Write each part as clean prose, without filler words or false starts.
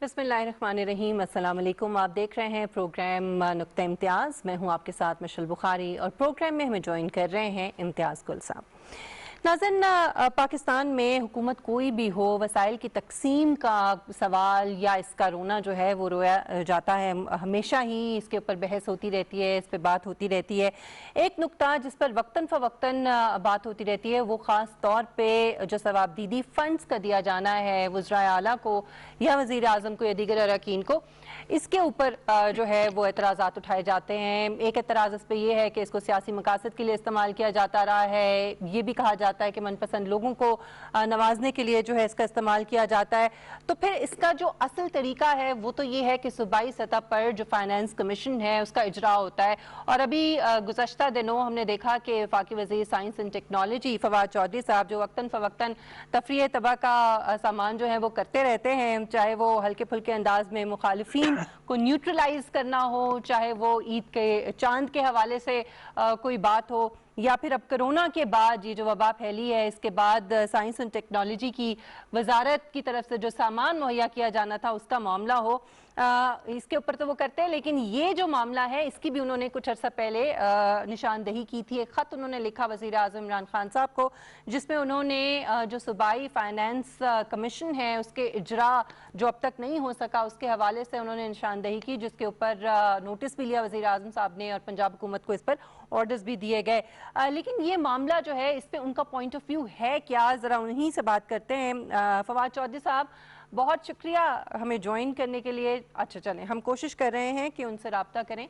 बिस्मिल्लाहिर्रहमानिर्रहीम। अस्सलाम वालेकुम। आप देख रहे हैं प्रोग्राम नुक्ता इम्तियाज़। मैं हूं आपके साथ मिशल बुखारी और प्रोग्राम में हमें ज्वाइन कर रहे हैं इम्तियाज़ गुल साहब। नाज़रीन, पाकिस्तान में हुकूमत कोई भी हो, वसाइल की तकसीम का सवाल या इसका रोना जो है वो रोया जाता है। हमेशा ही इसके ऊपर बहस होती रहती है, इस पर बात होती रहती है। एक नुक्ता जिस पर वक्तन फ़वक्तन बात होती रहती है वो ख़ास तौर पे जो सवाबदीदी फ़ंड्स का दिया जाना है वज़राए आला को या वज़ीर आज़म को या दीगर अरकान को, इसके ऊपर जो है वो एतराज़ात उठाए जाते हैं। एक एतराज़ इस पर यह है कि इसको सियासी मकासद के लिए इस्तेमाल किया जाता रहा है। ये भी कहा जाता है कि मनपसंद लोगों को नवाजने के लिए जो है इसका इस्तेमाल किया जाता है। तो फिर इसका जो असल तरीका है वो तो ये है कि सूबाई सतह पर जो फाइनेंस कमीशन है उसका इजरा होता है। और अभी गुज़श्ता दिनों हमने देखा कि वफाकी वज़ीर science and technology Fawad Chaudhry sahab जो वक्तन फ़वक्तन तफरीह तबाह का सामान जो है वो करते रहते हैं, चाहे वो हल्के फुल्के अंदाज में मुखालिफिन को न्यूट्रलाइज करना हो, चाहे वो ईद के चांद के हवाले से कोई बात हो, या फिर अब कोरोना के बाद ये जो वबा फैली है इसके बाद साइंस एंड टेक्नोलॉजी की वजारत की तरफ से जो सामान मुहैया किया जाना था उसका मामला हो, इसके ऊपर तो वो करते हैं। लेकिन ये जो मामला है इसकी भी उन्होंने कुछ अर्सा पहले निशानदही की थी। एक ख़त उन्होंने लिखा वज़ीर आज़म इमरान खान साहब को, जिसमें उन्होंने जो सूबाई फाइनेंस कमीशन है उसके इजरा जो अब तक नहीं हो सका उसके हवाले से उन्होंने निशानदही की, जिसके ऊपर नोटिस भी लिया वज़ीर आज़म साहब ने और पंजाब हुकूमत को इस पर ऑर्डर्स भी दिए गए। लेकिन ये मामला जो है इस पर उनका पॉइंट ऑफ व्यू है क्या, ज़रा उन्हीं से बात करते हैं। फवाद चौधरी साहब, बहुत शुक्रिया हमें ज्वाइन करने के लिए। अच्छा चलें, हम कोशिश कर रहे हैं कि उनसे रब्ता करें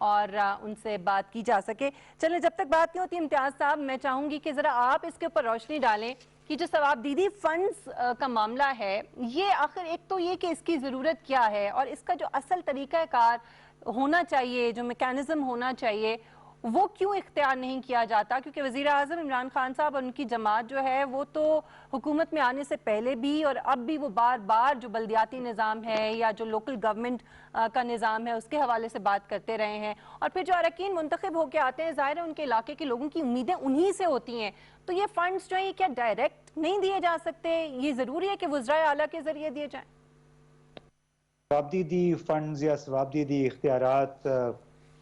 और उनसे बात की जा सके। चलें, जब तक बात नहीं होती इम्तियाज़ साहब, मैं चाहूँगी कि ज़रा आप इसके ऊपर रोशनी डालें कि जो सवाबदीदी फंड्स का मामला है ये आखिर एक तो ये कि इसकी ज़रूरत क्या है और इसका जो असल तरीक़ाकार होना चाहिए, जो मैकेनिज़्म होना चाहिए, वो क्यों इख्तियार नहीं किया जाता। क्योंकि वज़ीर आज़म इमरान खान साहब और उनकी जमात जो है वो तो हुकूमत में आने से पहले भी और अब भी वो बार बार जो बल्दियाती निज़ाम है या जो लोकल गवर्नमेंट का निज़ाम है उसके हवाले से बात करते रहे हैं। और फिर जो अरकान मुंतखब होकर आते हैं, ज़ाहिर है उनके इलाके के लोगों की उम्मीदें उन्हीं से होती हैं। तो ये फंड्स जो है ये क्या डायरेक्ट नहीं दिए जा सकते? ये ज़रूरी है कि वज़राए आला के ज़रिए दिए जाएँ? सवाबदीदी फंड्स या सवाबदीदी इख्तियारात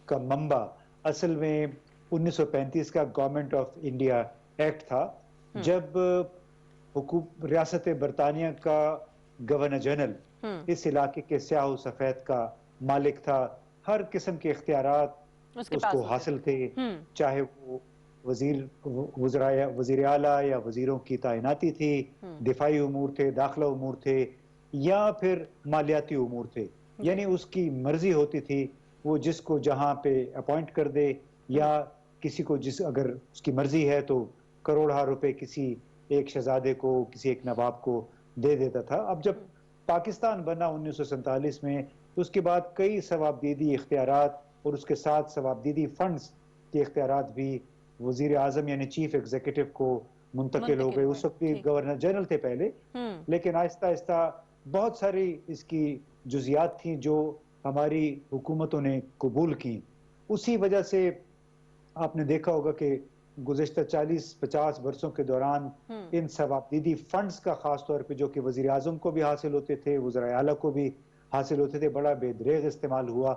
का मंबा असल में 1935 का गवर्नमेंट ऑफ इंडिया एक्ट था, जब रियासत बरतानिया का गवर्नर जनरल इस इलाके के स्याह सफ़ेद का मालिक था। हर किस्म के इख्तियारात उसको हासिल थे, चाहे वो वज़ीर आला या वज़ीरों की तैनाती थी, दिफाई उमूर थे, दाखिला उमूर थे या फिर मालियाती उमूर थे। यानी उसकी मर्जी होती थी, वो जिसको जहां पे अपॉइंट कर दे या किसी को अगर उसकी मर्जी है तो करोड़ों रुपए किसी एक शहजादे को, किसी एक नवाब को दे देता था। अब जब पाकिस्तान बना 1947 में, तो उसके बाद कई सवाबदीदी इख्तियारात और उसके साथ सवाबदीदी फंड्स के इख्तियारात भी वजीर आजम यानी चीफ एग्जीक्यूटिव को मुंतकिल हो गए। उस वक्त भी गवर्नर जनरल थे पहले, लेकिन आहिस्ता आहिस्ता बहुत सारी इसकी जुजियात थी जो हमारी हुकूमतों ने कबूल की। उसी वजह से आपने देखा होगा कि गुज़श्ता 40-50 वर्षों के दौरान इन सवाबदीदी फंड्स का खास तौर पे जो कि वज़ीर आज़म को भी हासिल होते थे, वज़राए आला को भी हासिल होते थे, बड़ा बेदरेग इस्तेमाल हुआ।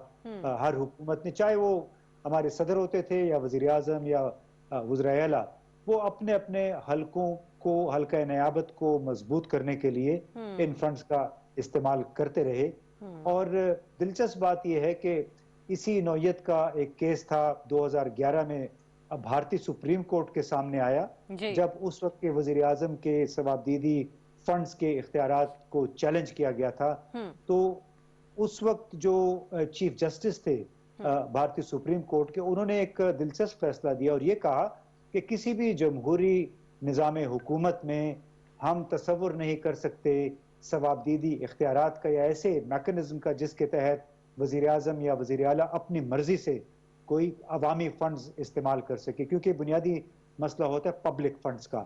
हर हुकूमत ने, चाहे वो हमारे सदर होते थे या वज़ीर आज़म या वज़राए आला, वो अपने अपने हलकों को, हल्का नयाबत को मजबूत करने के लिए इन फंड्स का इस्तेमाल करते रहे। और दिलचस्प बात यह है कि इसी नौयत का एक केस था 2011 में भारतीय सुप्रीम कोर्ट के सामने आया, जब उस वक्त के वजीर आजम के सवाबदीदी फंड्स के इख्तियारात को चैलेंज किया गया था। तो उस वक्त जो चीफ जस्टिस थे भारतीय सुप्रीम कोर्ट के, उन्होंने एक दिलचस्प फैसला दिया और ये कहा कि किसी भी जमहूरी निज़ाम हुकूमत में हम तसव्वुर नहीं कर सकते सवाबदीदी इख्तियारात का या ऐसे मैकेनिज्म का जिसके तहत वज़ीर आज़म या वज़ीर आला अपनी मर्जी से कोई अवामी फंड्स इस्तेमाल कर सके, क्योंकि बुनियादी मसला होता है पब्लिक फंड्स का।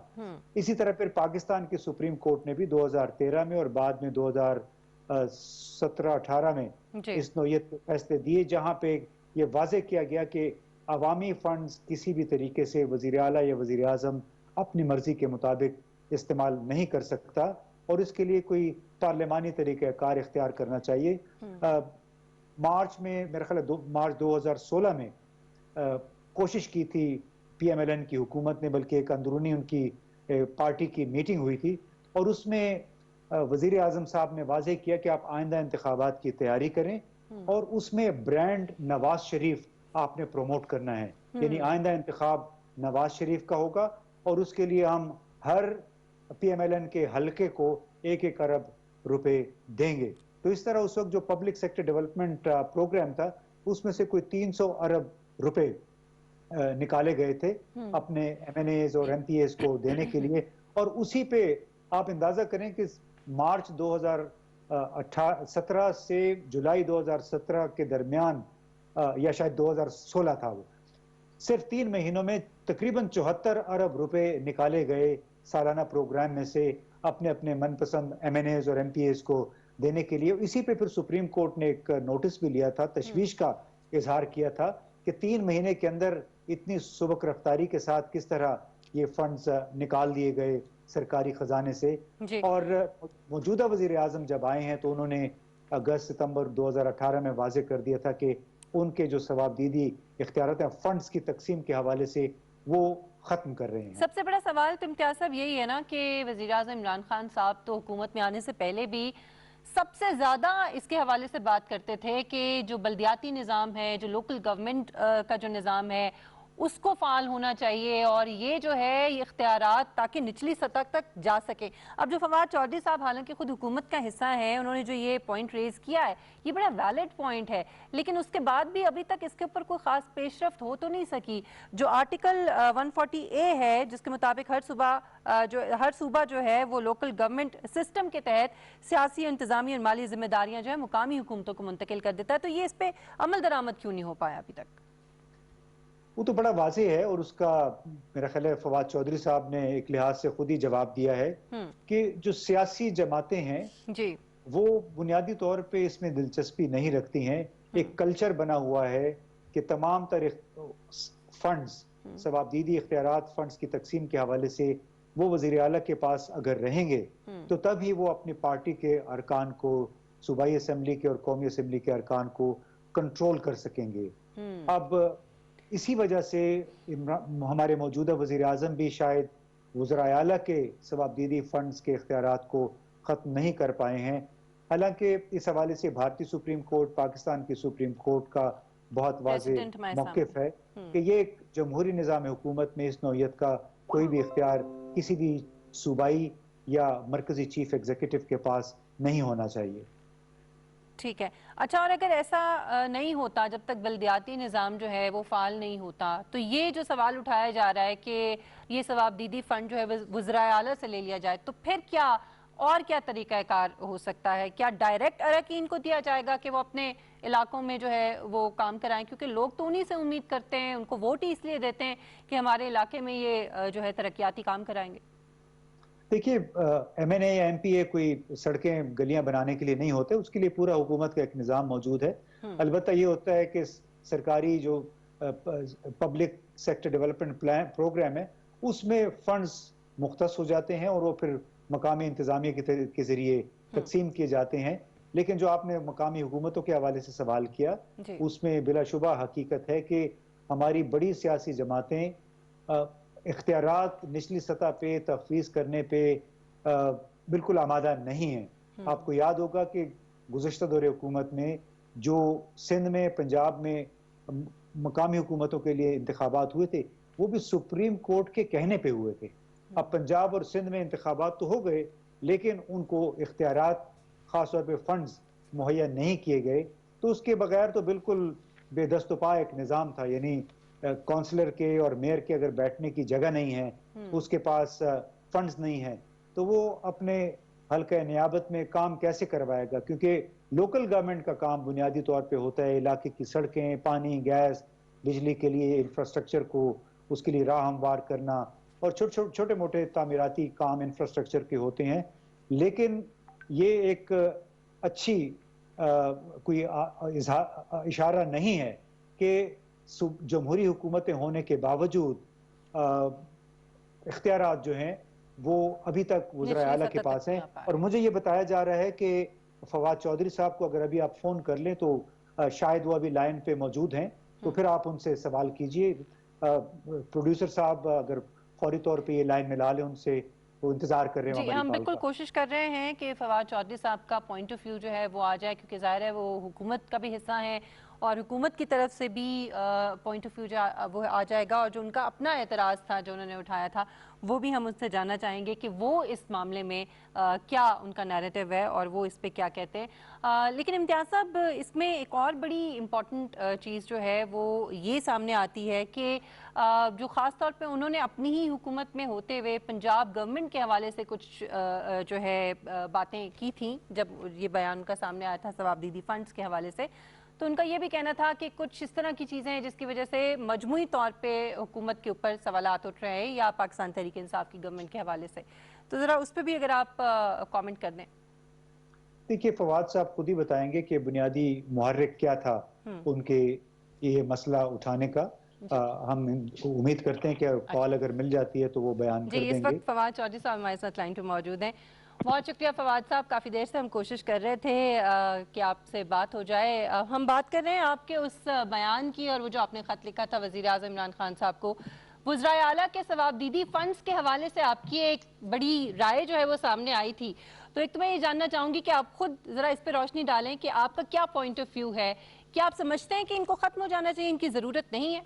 इसी तरह फिर पाकिस्तान की सुप्रीम कोर्ट ने भी 2013 में और बाद में 2017-18 में इस नौयत के फैसले दिए, जहां पे ये वाज़ेह किया गया कि अवामी फंड्स किसी भी तरीके से वज़ीर आला या वज़ीर आज़म अपनी मर्जी के मुताबिक इस्तेमाल नहीं कर सकता। اور اس کے لیے کوئی پارلیمانی طریقہ کار اختیار کرنا چاہیے۔ مارچ میں میرا خیال ہے مارچ 2016 میں کوشش کی تھی پی ایم ایل این کی حکومت نے، بلکہ ایک اندرونی ان کی پارٹی کی میٹنگ ہوئی تھی، اور اس میں وزیر اعظم صاحب نے واضح کیا کہ آپ آئندہ انتخابات کی تیاری کریں، اور اس میں برانڈ نواز شریف آپ نے پروموٹ کرنا ہے، یعنی آئندہ انتخاب نواز شریف کا ہوگا، اور اس کے لیے ہم ہر پی ایم ایل این کے حلقے کو 1 ارب روپے دیں گے۔ تو اس طرح اس وقت جو پبلک سیکٹر ڈیولپمنٹ پروگرام تھا اس میں سے کوئی 300 ارب روپے نکالے گئے تھے اپنے ایم این ایز اور ایم پی ایز کو دینے کے لیے، اور اسی پہ آپ اندازہ کریں کہ مارچ 2017 سے جولائی 2017 کے درمیان یا شاید 2016 تھا، وہ صرف 3 مہینوں میں تقریباً 74 ارب روپے نکالے گئے سالانہ پروگرام میں سے اپنے اپنے من پسند ایم این ایز اور ایم پی ایز کو دینے کے لیے۔ اسی پہ پھر سپریم کورٹ نے ایک نوٹس بھی لیا تھا، تشویش کا اظہار کیا تھا کہ 3 مہینے کے اندر اتنی سبک رفتاری کے ساتھ کس طرح یہ فنڈز نکال دیے گئے سرکاری خزانے سے۔ اور موجودہ وزیر اعظم جب آئے ہیں تو انہوں نے اگست ستمبر 2018 میں واضح کر دیا تھا کہ ان کے جو ثوابدیدی اختیارات ہیں فنڈز کی تقسیم کے حوالے سے وہ ختم کر رہے ہیں۔ سب سے بڑا سوال تو امتیاز صاحب یہی ہے نا کہ وزیر اعظم عمران خان صاحب تو حکومت میں آنے سے پہلے بھی سب سے زیادہ اس کے حوالے سے بات کرتے تھے کہ جو بلدیاتی نظام ہے، جو لوکل گورنمنٹ کا جو نظام ہے اس کو فعال ہونا چاہیے، اور یہ جو ہے یہ اختیارات تاکہ نچلی سطح تک جا سکے۔ اب جو فواد چودھری صاحب حالانکہ خود حکومت کا حصہ ہے، انہوں نے جو یہ پوائنٹ ریز کیا ہے یہ بڑا ویلڈ پوائنٹ ہے، لیکن اس کے بعد بھی ابھی تک اس کے اوپر کوئی خاص پیش رفت ہو تو نہیں سکی۔ جو آرٹیکل 140A ہے جس کے مطابق ہر صوبہ جو ہے وہ لوکل گورنمنٹ سسٹم کے تحت سیاسی، انتظامی اور مالی ذمہ داریاں جو ہے مقامی حکومتوں کو منتقل کر دیتا ہے، تو یہ اس پہ عمل درآمد کیوں نہیں ہو پایا ابھی تک؟ وہ تو بڑا واضح ہے، اور اس کا میرا خیال ہے فواد چودھری صاحب نے ایک لحاظ سے خود ہی جواب دیا ہے کہ جو سیاسی جماعتیں ہیں وہ بنیادی طور پہ اس میں دلچسپی نہیں رکھتی ہیں۔ ایک کلچر بنا ہوا ہے کہ تمام تر فنڈز، ثوابدیدی اختیارات فنڈز کی تقسیم کے حوالے سے وہ وزیر اعلیٰ کے پاس اگر رہیں گے تو تب ہی وہ اپنی پارٹی کے ارکان کو، صوبائی اسمبلی کے اور قومی اسمبلی کے ارکان کو کنٹرول کر سکیں گے۔ اب اسی وجہ سے ہمارے موجودہ وزیر اعظم بھی شاید وزراء اعلیٰ کے ثوابدیدی فنڈز کے اختیارات کو ختم نہیں کر پائے ہیں، حالانکہ اس حوالے سے بھارتی سپریم کورٹ، پاکستان کی سپریم کورٹ کا بہت واضح موقف ہے کہ یہ ایک جمہوری نظام حکومت میں اس نوعیت کا کوئی بھی اختیار کسی بھی صوبائی یا مرکزی چیف ایگزیکٹو کے پاس نہیں ہونا چاہیے۔ ٹھیک ہے، اچھا، اور اگر ایسا نہیں ہوتا، جب تک بلدیاتی نظام جو ہے وہ فعال نہیں ہوتا، تو یہ جو سوال اٹھایا جا رہا ہے کہ یہ ثوابدیدی فنڈ جو ہے وزراء اعلیٰ سے لے لیا جائے، تو پھر کیا طریقہ کار ہو سکتا ہے؟ کیا ڈائریکٹ اراکین کو دیا جائے گا کہ وہ اپنے علاقوں میں جو ہے وہ کام کرائیں؟ کیونکہ لوگ تو انہی سے امید کرتے ہیں، ان کو ووٹ ہی اس لیے دیتے ہیں کہ ہمارے علاقے میں یہ جو ہے ترقیاتی کام کرائیں گے۔ دیکھیے، ایم این اے یا ایم پی اے کوئی سڑکیں گلیاں بنانے کے لیے نہیں ہوتے، اس کے لیے پورا حکومت کا ایک نظام موجود ہے۔ البتہ یہ ہوتا ہے کہ سرکاری جو پبلک سیکٹر ڈیولپمنٹ پروگرام ہے اس میں فنڈز مختص ہو جاتے ہیں اور وہ پھر مقامی انتظامیہ کے ذریعے تقسیم کیے جاتے ہیں۔ لیکن جو آپ نے مقامی حکومتوں کے حوالے سے سوال کیا، اس میں بلا شبہ حقیقت ہے کہ ہماری بڑی سیاسی جماعتیں اختیارات نچلی سطح پہ تفویض کرنے پہ بالکل آمادہ نہیں ہیں۔ آپ کو یاد ہوگا کہ گزشتہ دور حکومت میں جو سندھ میں، پنجاب میں مقامی حکومتوں کے لیے انتخابات ہوئے تھے وہ بھی سپریم کورٹ کے کہنے پہ ہوئے تھے۔ اب پنجاب اور سندھ میں انتخابات تو ہو گئے لیکن ان کو اختیارات، خاص طور پہ فنڈز مہیا نہیں کیے گئے، تو اس کے بغیر تو بالکل بے دست و پا ایک نظام تھا، یعنی کونسلر کے اور میئر کے اگر بیٹھنے کی جگہ نہیں ہے، اس کے پاس فنڈز نہیں ہیں، تو وہ اپنے حلقہ نیابت میں کام کیسے کروائے گا؟ کیونکہ لوکل گورنمنٹ کا کام بنیادی طور پہ ہوتا ہے علاقے کی سڑکیں، پانی، گیس، بجلی کے لیے انفراسٹرکچر کو، اس کے لیے راہ ہموار کرنا، اور چھوٹے موٹے تعمیراتی کام انفراسٹرکچر کے ہوتے ہیں۔ لیکن یہ ایک اچھی کوئی اشارہ نہیں ہے کہ جمہوری حکومتیں ہونے کے باوجود اختیارات جو ہیں वो अभी तक वज़ीर आला के पास हैं। और मुझे ये बताया जा रहा है कि फवाद चौधरी साहब को अगर अभी आप फ़ोन कर लें तो शायद वो अभी लाइन पे मौजूद हैं, तो फिर आप उनसे सवाल कीजिए। प्रोड्यूसर साहब अगर फौरी तौर पे ये लाइन मिला लें उनसे, वो इंतज़ार कर रहे हैं जी, हमारी हम कॉल बिल्कुल का। कोशिश कर रहे हैं कि फवाद चौधरी साहब का पॉइंट ऑफ व्यू जो है वो आ जाए, क्योंकि ज़ाहिर है वो हुकूमत का भी हिस्सा है और हुकूमत की तरफ से भी पॉइंट ऑफ व्यू जो वो आ जाएगा, और जो उनका अपना एतराज़ था जो उन्होंने उठाया था वो भी हम उससे जानना चाहेंगे कि वो इस मामले में क्या उनका नैरेटिव है और वो इस पे क्या कहते हैं। लेकिन इम्तियाज़ साहब, इसमें एक और बड़ी इम्पॉर्टेंट चीज़ जो है वो ये सामने आती है कि जो ख़ास तौर पे उन्होंने अपनी ही हुकूमत में होते हुए पंजाब गवर्नमेंट के हवाले से कुछ जो है बातें की थी जब ये बयान उनका सामने आया था सवाबदीदी फंड्स के हवाले से। तो उनका ये भी कहना था कि कुछ इस तरह की चीज़ें हैं जिसकी वजह से मजमूई तौर पे हुकूमत के ऊपर सवालात उठ रहे हैं, या पाकिस्तान तहरीक इंसाफ की गवर्नमेंट के हवाले से। तो ज़रा उस पर भी अगर आप कमेंट कर दें। देखिए, फवाद साहब खुद ही बताएंगे कि बुनियादी मुहर्रिक क्या था उनके ये मसला उठाने का। हम उम्मीद करते हैं कि कॉल अगर मिल जाती है तो वो बयान जी, कर इस देंगे। वक्त फवाद चौधरी साहब हमारे साथ लाइन पे मौजूद हैं। बहुत शुक्रिया फवाद साहब, काफ़ी देर से हम कोशिश कर रहे थे कि आपसे बात हो जाए। हम बात कर रहे हैं आपके उस बयान की, और वो जो आपने ख़त लिखा था वज़ीर आज़म इमरान खान साहब को वज़राए आला के सवाबदीदी फंड्स के हवाले से। आपकी एक बड़ी राय जो है वो सामने आई थी। तो एक तो मैं ये जानना चाहूँगी कि आप खुद ज़रा इस पर रोशनी डालें कि आपका क्या पॉइंट ऑफ व्यू है। क्या आप समझते हैं कि इनको ख़त्म हो जाना चाहिए, इनकी ज़रूरत नहीं है?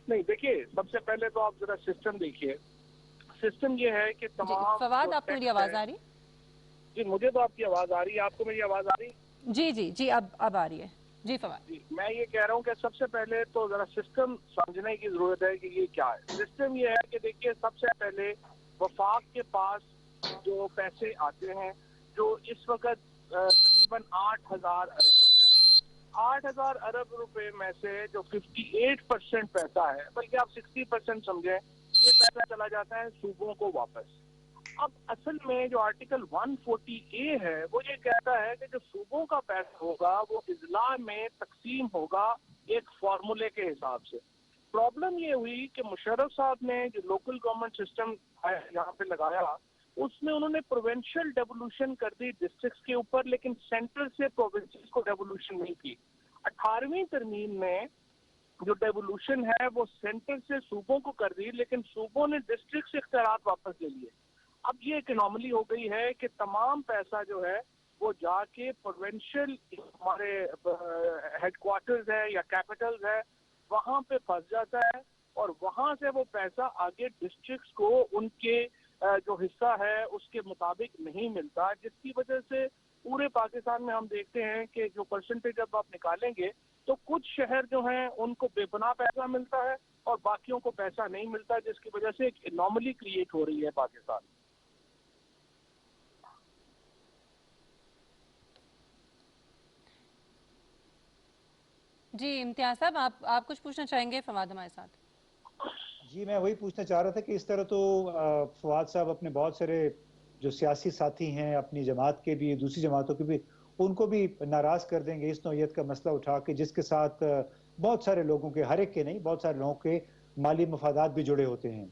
नहीं, देखिए, सबसे पहले तो आप जरा सिस्टम देखिए। सिस्टम ये है कि जी तमाम फवाद, जो आपको मेरी टैक्स आवाज़ है। आ रही? जी, मुझे तो आपकी आवाज़ आ रही है, आपको मेरी आवाज़ आ रही? जी जी जी, अब आ रही है। जी फवाद। जी, मैं ये कह रहा हूँ कि सबसे पहले तो जरा सिस्टम समझने की जरूरत है कि ये क्या है। सिस्टम ये है कि देखिए, सबसे पहले वफाक के पास जो पैसे आते हैं, जो इस वक्त तकरीबन 8,000 अरब रुपया है। 8,000 अरब रुपए में से जो 58% पैसा है, बल्कि आप 60% समझें, ये पैसा चला जाता है सूबों को वापस। अब असल में जो आर्टिकल 140A है वो ये कहता है कि जो सूबों का पैसा होगा वो इजला में तकसीम होगा एक फार्मूले के हिसाब से। प्रॉब्लम ये हुई कि मुशर्रफ साहब ने जो लोकल गवर्नमेंट सिस्टम यहाँ पे लगाया, उसमें उन्होंने प्रोविंशियल डेवोल्यूशन कर दी डिस्ट्रिक्ट्स के ऊपर, लेकिन सेंटर से प्रोविंसेस को डेवोल्यूशन नहीं की। 18वीं तरमीम में जो डेवोल्यूशन है वो सेंटर से सूबों को कर दी, लेकिन सूबों ने डिस्ट्रिक्ट से इख्तियारात वापस ले लिए। अब ये एक एनॉमली हो गई है कि तमाम पैसा जो है वो जाके प्रोविंशियल हमारे हेडक्वार्टर्स है या कैपिटल्स है वहां पे फंस जाता है, और वहां से वो पैसा आगे डिस्ट्रिक्ट्स को उनके जो हिस्सा है उसके मुताबिक नहीं मिलता, जिसकी वजह से पूरे पाकिस्तान में हम देखते हैं कि जो परसेंटेज अब आप निकालेंगे तो कुछ शहर जो हैं उनको बेपनाह पैसा मिलता है और बाकियों को पैसा नहीं मिलता, जिसकी वजह से एक एनॉमली क्रिएट हो रही है पाकिस्तान। जी इम्तियाज साहब, आप कुछ पूछना चाहेंगे? फवाद हमारे साथ। जी, मैं वही पूछना चाह रहा था कि इस तरह तो फवाद साहब अपने बहुत सारे जो सियासी साथी हैं, अपनी जमात के भी, दूसरी जमातों के भी, उनको भी नाराज कर देंगे इस नौयत का मसला उठा के, जिसके साथ बहुत सारे लोगों के, हर एक के नहीं, बहुत सारे लोगों के माली मफादात भी जुड़े होते हैं।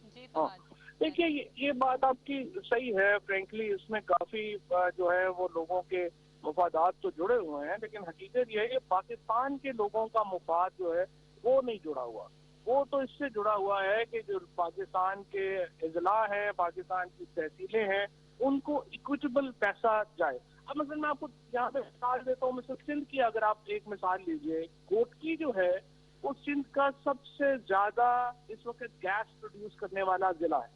जी फवाद। देखिए, ये बात आपकी सही है। फ्रेंकली इसमें काफी जो है वो लोगों के मफादात तो जुड़े हुए हैं, लेकिन हकीकत ये है कि पाकिस्तान के लोगों का मफाद जो है वो नहीं जुड़ा हुआ। वो तो इससे जुड़ा हुआ है कि जो पाकिस्तान के इजला है, पाकिस्तान की तहसीलें हैं, उनको इक्विटेबल पैसा जाए। अब मतलब मैं आपको यहाँ पे मिसाल देता हूँ, मिसल सिंध की अगर आप एक मिसाल लीजिए, कोटकी जो है वो सिंध का सबसे ज्यादा इस वक्त गैस प्रोड्यूस करने वाला जिला है।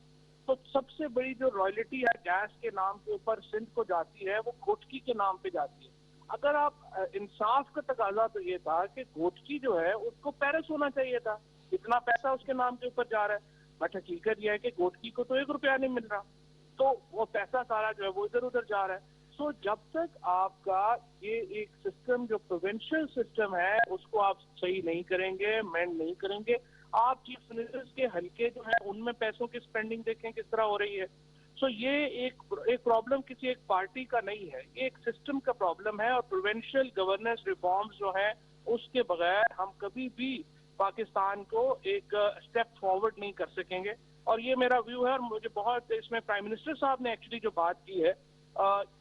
तो सबसे बड़ी जो रॉयल्टी है गैस के नाम के ऊपर सिंध को जाती है वो घोटकी के नाम पे जाती है। अगर आप इंसाफ का तकाजा तो ये था कि घोटकी जो है उसको पैरिस होना चाहिए था, इतना पैसा उसके नाम के ऊपर जा रहा है, बट हकीकत यह है कि घोटकी को तो 1 रुपया नहीं मिल रहा, तो वो पैसा सारा जो है वो इधर उधर जा रहा है। तो जब तक आपका ये एक सिस्टम जो प्रोविंशियल सिस्टम है उसको आप सही नहीं करेंगे, मेंड नहीं करेंगे, आप चीफ मिनिस्टर्स के हल्के जो है उनमें पैसों की स्पेंडिंग देखें किस तरह हो रही है। सो ये एक प्रॉब्लम किसी एक पार्टी का नहीं है, ये एक सिस्टम का प्रॉब्लम है, और प्रोविंशियल गवर्नेंस रिफॉर्म्स जो है उसके बगैर हम कभी भी पाकिस्तान को एक स्टेप फॉरवर्ड नहीं कर सकेंगे। और ये मेरा व्यू है, और मुझे बहुत इसमें प्राइम मिनिस्टर साहब ने एक्चुअली जो बात की है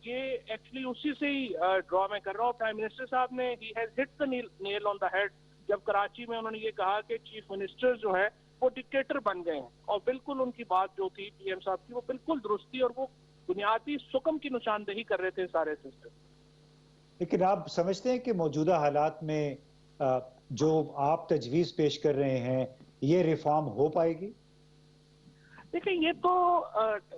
ये एक्चुअली उसी से ही ड्रॉ मैं कर रहा हूँ। प्राइम मिनिस्टर साहब ने he has hit the nail on the head जब कराची में उन्होंने ये कहा कि चीफ मिनिस्टर जो है वो डिक्टेटर बन गए हैं, और बिल्कुल उनकी बात जो थी पीएम साहब की वो बिल्कुल दुरुस्त थी, और वो बुनियादी सुकम की निशानदेही कर रहे थे सारे सिस्टम। लेकिन आप समझते हैं कि मौजूदा हालात में जो आप तजवीज़ पेश कर रहे हैं ये रिफॉर्म हो पाएगी? देखिए, ये तो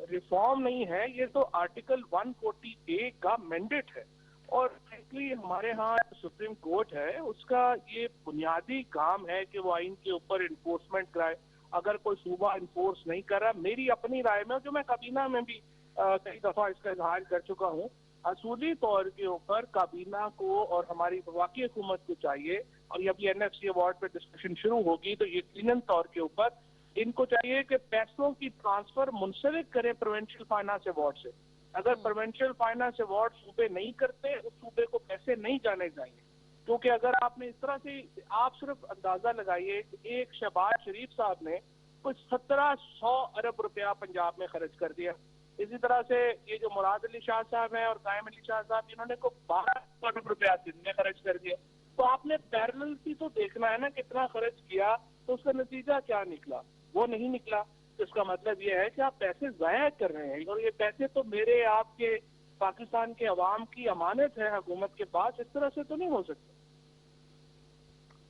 रिफॉर्म नहीं है, ये तो आर्टिकल 140A का मैंडेट है, और फ्रेंकली हमारे यहाँ सुप्रीम कोर्ट है उसका ये बुनियादी काम है कि वो आइन के ऊपर इन्फोर्समेंट कराए। अगर कोई सूबा इन्फोर्स नहीं कर रहा, मेरी अपनी राय में, जो मैं काबीना में भी कई दफा इसका इजहार कर चुका हूँ, असूली तौर के ऊपर काबीना को और हमारी वफाकी हुकूमत को चाहिए, और ये अभी एनएफसी अवार्ड पे डिस्कशन शुरू होगी तो यकीनन तौर के ऊपर इनको चाहिए कि पैसों की ट्रांसफर मुंसलिक करें प्रोविंशियल फाइनेंस अवार्ड से। अगर प्रोविंशियल फाइनेंस अवार्ड सूबे नहीं करते, उस सूबे को पैसे नहीं जाने चाहिए, क्योंकि अगर आपने इस तरह से, आप सिर्फ अंदाजा लगाइए कि एक शहबाज शरीफ साहब ने कुछ 1700 अरब रुपया पंजाब में खर्च कर दिया। इसी तरह से ये जो मुराद अली शाह साहब हैं और कायम अली शाह साहब, इन्होंने को 12 अरब रुपया सिंध में खर्च कर दिया। तो आपने पैरेलल भी तो देखना है ना, कितना खर्च किया तो उसका नतीजा क्या निकला, वो नहीं निकला। तो इसका मतलब ये है कि आप पैसे जाया कर रहे हैं, और ये पैसे तो मेरे आपके पाकिस्तान के अवाम की अमानत है हुकूमत के पास, इस तरह से तो नहीं हो सकता।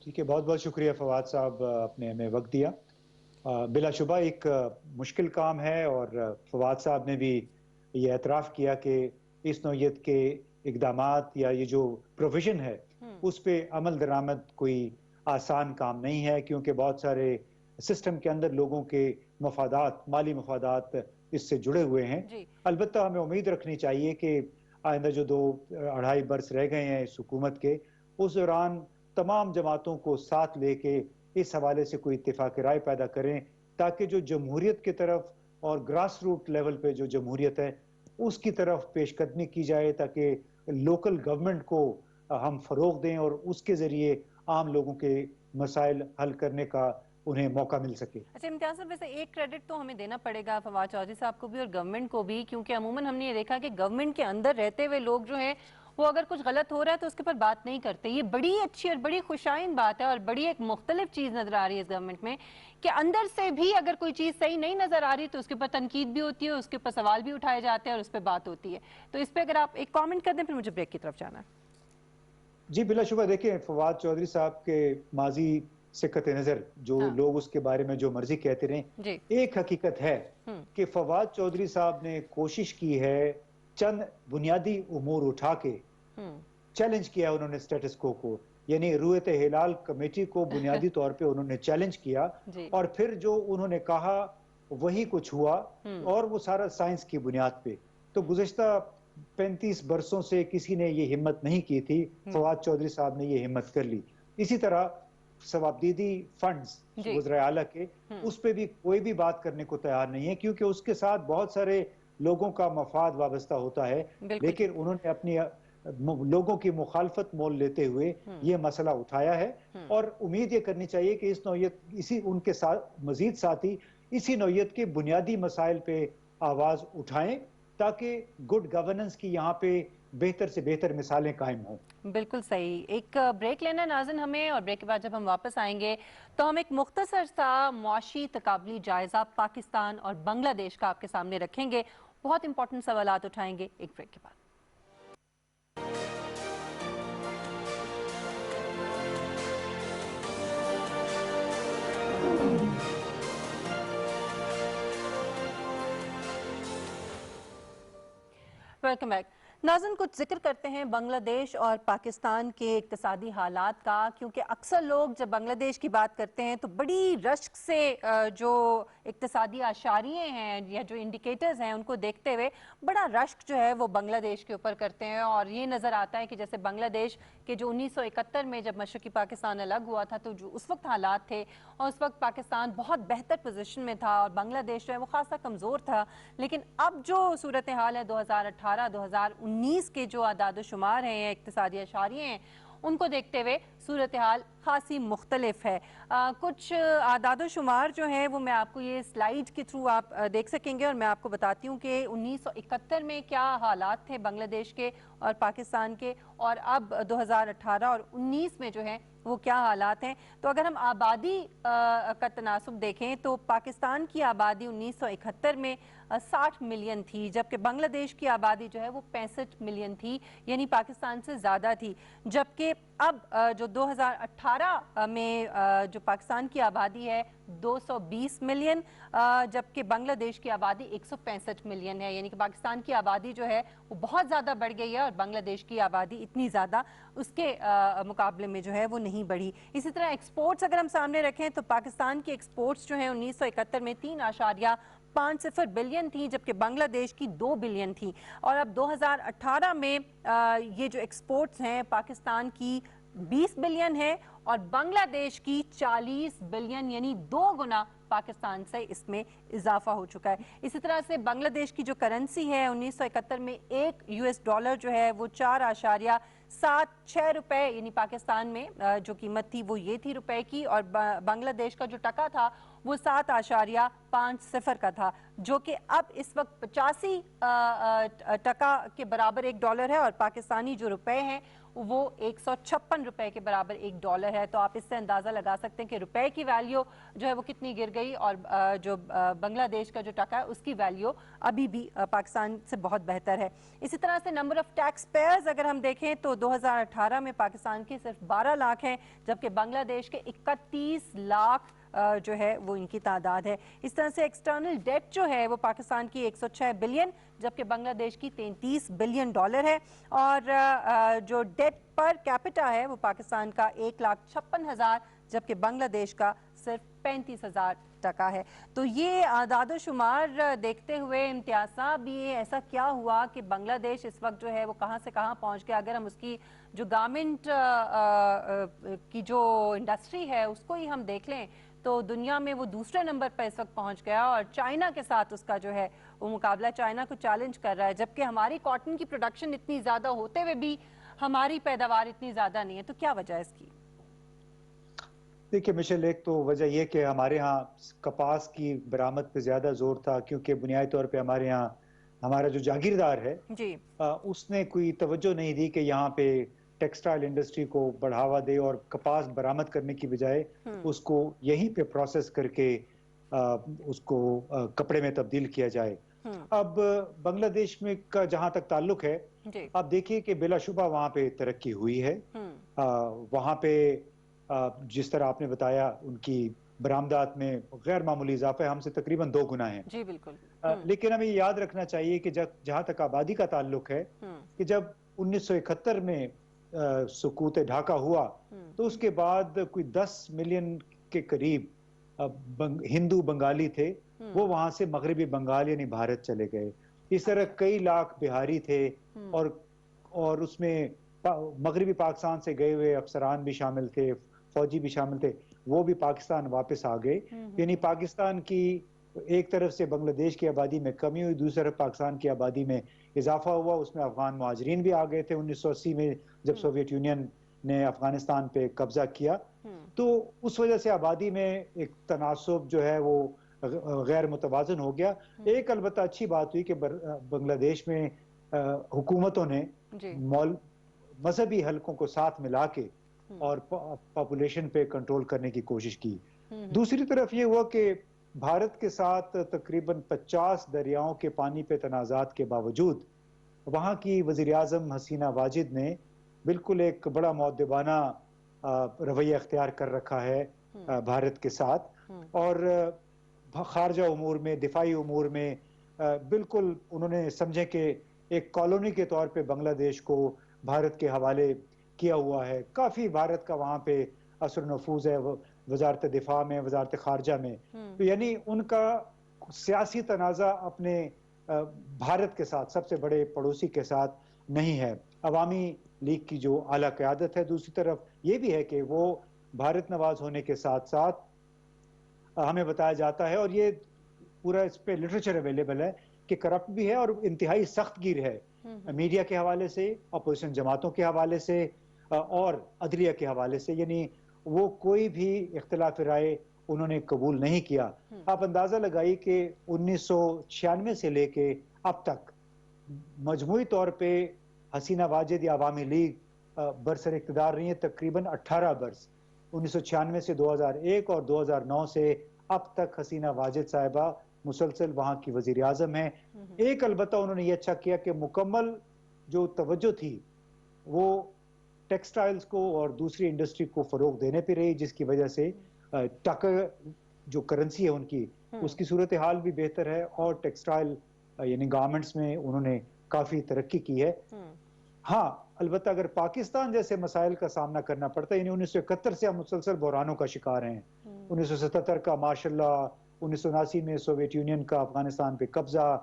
ठीक है, बहुत बहुत शुक्रिया फवाद साहब, आपने हमें वक्त दिया। बिलाशुबा एक मुश्किल काम है, और फवाद साहब ने भी ये एतराफ़ किया कि इस नौयत के इक़दामात या ये जो प्रोविज़न है उस पर अमल दरामद कोई आसान काम नहीं है, क्योंकि बहुत सारे सिस्टम के अंदर लोगों के मफादात, माली मफादात इससे जुड़े हुए हैं। अलबत्ता हमें उम्मीद रखनी चाहिए कि आइंदा जो 2-2.5 बरस रह गए हैं इस हुकूमत के, उस दौरान तमाम जमातों को साथ लेके इस हवाले से कोई इत्तेफाक राय पैदा करें, ताकि जो जमहूरियत की तरफ और ग्रास रूट लेवल पे जो जमहूरियत है उसकी तरफ पेशकदमी की जाए, ताकि लोकल गवर्नमेंट को हम फ़रोग़ दें और उसके ज़रिए आम लोगों के मसाइल हल करने का उन्हें मौका मिल सके। अच्छा इम्तियाज़ साहब, वैसे एक क्रेडिट तो हमें देना पड़ेगा फवाद चौधरी साहब को भी और गवर्नमेंट को भी, क्योंकि अमूमन हमने ये देखा कि गवर्नमेंट के अंदर रहते हुए लोग जो हैं वो अगर कुछ गलत हो रहा है तो उसके ऊपर बात नहीं करते। ये बड़ी अच्छी और बड़ी खुशाइन बात है, और बड़ी एक मुख्तलिफ चीज़ नज़र आ रही है इस गवर्नमेंट में कि अंदर से भी अगर कोई चीज़ सही नहीं नज़र आ रही तो उसके ऊपर तनकीद भी होती है, उसके ऊपर सवाल भी उठाए जाते हैं और उस पर बात होती है। तो इस पर अगर आप एक कॉमेंट कर दें, फिर मुझे ब्रेक की तरफ जाना है। जी बिलाशुबा, देखिए फवाद चौधरी साहब के माजी से कते नज़र जो लोग उसके बारे में जो मर्जी कहते रहे, एक हकीकत है कि फवाद चौधरी साहब ने कोशिश की है चंद बुनियादी उमूर उठा के चैलेंज किया है उन्होंने स्टेटस को, यानी रूयत हिलाल कमेटी को बुनियादी तौर पे उन्होंने चैलेंज किया, और फिर जो उन्होंने कहा वही कुछ हुआ, और वो सारा साइंस की बुनियाद पे। तो गुज़िश्ता 35 बरसों से किसी ने ये हिम्मत नहीं की थी, फवाद चौधरी साहब ने ये हिम्मत कर ली। इसी तरह सवाबदीदी फंड्स वज़ीर आला के, उस पे भी कोई भी बात करने को तैयार नहीं है, क्योंकि उसके साथ बहुत सारे लोगों का मफाद वाबस्ता होता है, लेकिन उन्होंने अपनी लोगों की मुखालफत मोल लेते हुए ये मसला उठाया है। और उम्मीद ये करनी चाहिए कि इस नौयत इसी उनके साथ मजीद साथी इसी नौयत के बुनियादी मसाइल पे आवाज़ उठाएं, ताकि गुड गवर्नेंस की यहाँ पे बेहतर से बेहतर मिसालें कायम हों। बिल्कुल सही। एक ब्रेक लेना नाज़िन हमें, और ब्रेक के बाद जब हम वापस आएंगे तो हम एक मुख्तसर सा मुआशी तकाबली जायज़ा पाकिस्तान और बांग्लादेश का आपके सामने रखेंगे। बहुत इंपॉर्टेंट सवालात उठाएंगे एक ब्रेक के बाद। वेलकम बैक नाज़िन, कुछ जिक्र करते हैं बांग्लादेश और पाकिस्तान के इक्तिसादी हालात का, क्योंकि अक्सर लोग जब बांग्लादेश की बात करते हैं तो बड़ी रश्क से जो इक्तिसादी आशारिये हैं या जो इंडिकेटर्स हैं उनको देखते हुए बड़ा रश्क जो है वो बांग्लादेश के ऊपर करते हैं। और ये नज़र आता है कि जैसे बांग्लादेश के जो 1971 में जब मशरक़ी पाकिस्तान अलग हुआ था तो जो उस वक्त हालात थे, और उस वक्त पाकिस्तान बहुत बेहतर पोजीशन में था और बांग्लादेश जो है वो खासा कमज़ोर था। लेकिन अब जो सूरत हाल है 2018-2019 के जो आदाद शुमार हैं या इक्तिसादी अशारिये हैं उनको देखते हुए सूरत हाल खासी मुख्तलिफ है। कुछ आदाद व शुमार जो हैं वो मैं आपको ये स्लाइड के थ्रू आप देख सकेंगे, और मैं आपको बताती हूँ कि 1971 में क्या हालात थे बांग्लादेश के और पाकिस्तान के, और अब 2018 और 19 में जो है वो क्या हालात हैं। तो अगर हम आबादी का तनासुब देखें तो पाकिस्तान की आबादी 1971 में 60 मिलियन थी, जबकि बांग्लादेश की आबादी जो है वो 65 मिलियन थी, यानी पाकिस्तान से ज़्यादा थी। जबकि अब जो 2018 में जो पाकिस्तान की आबादी है 220 मिलियन, जबकि बांग्लादेश की आबादी 165 मिलियन है, यानी कि पाकिस्तान की आबादी जो है वो बहुत ज़्यादा बढ़ गई है और बांग्लादेश की आबादी इतनी ज़्यादा उसके मुकाबले में जो है वो नहीं बढ़ी। इसी तरह एक्सपोर्ट्स अगर हम सामने रखें तो पाकिस्तान की एक्सपोर्ट्स जो है 1971 में 3.50 बिलियन थी, जबकि बांग्लादेश की 2 बिलियन थी। और अब 2018 में ये जो एक्सपोर्ट्स हैं पाकिस्तान की 20 बिलियन है और बांग्लादेश की 40 बिलियन, यानी 2 गुना पाकिस्तान से इसमें इजाफा हो चुका है। इसी तरह से बांग्लादेश की जो करेंसी है 1971 में $1 जो है वो 4.76 रुपए, यानी पाकिस्तान में जो कीमत थी वो ये थी रुपए की, और बांग्लादेश का जो टका था वो 7.50 का था, जो कि अब इस वक्त 85 टका के बराबर $1 है, और पाकिस्तानी जो रुपए हैं वो 156 रुपए के बराबर $1 है। तो आप इससे अंदाज़ा लगा सकते हैं कि रुपए की वैल्यू जो है वो कितनी गिर गई, और जो बांग्लादेश का जो टका है उसकी वैल्यू अभी भी पाकिस्तान से बहुत बेहतर है। इसी तरह से नंबर ऑफ टैक्स पेयर्स अगर हम देखें तो 2018 में पाकिस्तान के सिर्फ 12 लाख हैं, जबकि बांग्लादेश के 31 लाख जो है वो इनकी तादाद है। इस तरह से एक्सटर्नल डेट जो है वो पाकिस्तान की 106 बिलियन, जबकि बांग्लादेश की $33 बिलियन है, और जो डेट पर कैपिटा है वो पाकिस्तान का 1,56,000, जबकि बांग्लादेश का सिर्फ 35,000 टका है। तो ये आदाद शुमार देखते हुए इम्तियाज साहब, ये ऐसा क्या हुआ कि बांग्लादेश इस वक्त जो है वो कहाँ से कहाँ पहुँच गया? अगर हम उसकी जो गारमेंट की जो इंडस्ट्री है उसको ही हम देख लें तो दुनिया में वो दूसरे नंबर पर इस वक्त पहुंच गया, और चाइना के साथ उसका जो है वो मुकाबला चाइना को चैलेंज कर रहा है, जबकि हमारी कॉटन की प्रोडक्शन इतनी ज़्यादा होते हुए भी हमारी पैदावार इतनी ज़्यादा नहीं है। तो क्या वजह है इसकी? देखिए मिशेल, एक तो वजह यह कि हमारे यहाँ कपास की बरामद पे ज़्यादा जोर था, क्योंकि बुनियादी तौर पे हमारे यहाँ हमारा जो जागीरदार है जी, उसने कोई तवज्जो नहीं दी कि यहाँ पे टेक्सटाइल इंडस्ट्री को बढ़ावा दे और कपास बरामद करने की बजाय उसको यहीं पे प्रोसेस करके उसको कपड़े में तब्दील किया जाए। अब बांग्लादेश में का जहां तक ताल्लुक है, आप देखिए कि बिलाशुबा वहां पे तरक्की हुई है। वहां पे जिस तरह आपने बताया उनकी बरामदात में गैर मामूली इजाफा है, हमसे तकरीबन 2 गुना है। जी बिल्कुल। लेकिन हमें याद रखना चाहिए कि जहां तक आबादी का ताल्लुक है कि जब 1971 में सुकूत ढाका हुआ तो उसके बाद कोई 10 मिलियन के करीब हिंदू बंगाली थे, वो वहां से मगरबी बंगाल यानी भारत चले गए। इस तरह कई लाख बिहारी थे, और उसमें मगरबी पाकिस्तान से गए हुए अफसरान भी शामिल थे, फौजी भी शामिल थे, वो भी पाकिस्तान वापस आ गए। यानी पाकिस्तान की एक तरफ से बांग्लादेश की आबादी में कमी हुई, दूसरी तरफ पाकिस्तान की आबादी में इजाफा हुआ। उसमें अफगान मुहाजिरीन भी आ गए थे 1980 में जब सोवियत यूनियन ने अफगानिस्तान पे कब्जा किया। तो उस वजह से आबादी में एक तनासुब जो है वो गैर मुतवाजन हो गया। एक अलबत्ता अच्छी बात हुई कि बांग्लादेश में हुकूमतों ने मजहबी हलकों को साथ मिला के और पॉपुलेशन पे कंट्रोल करने की कोशिश की। दूसरी तरफ ये हुआ कि भारत के साथ तकरीबन 50 दरियाओं के पानी पे तनाज़ात के बावजूद वहाँ की वज़ीर आज़म हसीना वाजिद ने बिल्कुल एक बड़ा मुअद्दिबाना रवैया अख्तियार कर रखा है भारत के साथ, और खारजा उमूर में, दिफाई उमूर में बिल्कुल उन्होंने समझे कि एक कॉलोनी के तौर पे बांग्लादेश को भारत के हवाले किया हुआ है। काफ़ी भारत का वहाँ पे असर नफूज है वजारत दिफा में, वजारत खारजा में। तो यानी उनका सियासी तनाज़ा अपने भारत के साथ, सबसे बड़े पड़ोसी के साथ नहीं है। अवामी लीग की जो आला क़यादत है, दूसरी तरफ ये भी है कि वो भारत नवाज होने के साथ साथ हमें बताया जाता है, और ये पूरा इस पे लिटरेचर अवेलेबल है कि करप्ट भी है और इंतहाई सख्त गिर है मीडिया के हवाले से, अपोजिशन जमातों के हवाले से, اور عدلیہ کے حوالے سے، یعنی وہ کوئی بھی اختلاف رائے انہوں نے قبول نہیں کیا۔ آپ اندازہ لگائی کہ 1996 سے لے کے اب تک مجموعی طور پہ حسینہ واجد یا عوامی لیگ برسر اقتدار رہی ہیں تقریباً 18 برس، 1996 سے 2001 اور 2009 سے اب تک حسینہ واجد صاحبہ مسلسل وہاں کی وزیر اعظم ہیں۔ ایک البتہ انہوں نے یہ اچھا کیا کہ مکمل جو توجہ تھی وہ ٹیکسٹائلز کو اور دوسری انڈسٹری کو فروغ دینے پہ رہی، جس کی وجہ سے ٹکا جو کرنسی ہے ان کی، اس کی صورتحال بھی بہتر ہے، اور ٹیکسٹائل یعنی گارمنٹس میں انہوں نے کافی ترقی کی ہے۔ ہاں البتہ اگر پاکستان جیسے مسائل کا سامنا کرنا پڑتا ہے، یعنی 1971 سے ہم مسلسل بحرانوں کا شکار ہیں، 1977 کا ماشاء اللہ، 1979 میں سوویت یونین کا افغانستان پہ قبضہ،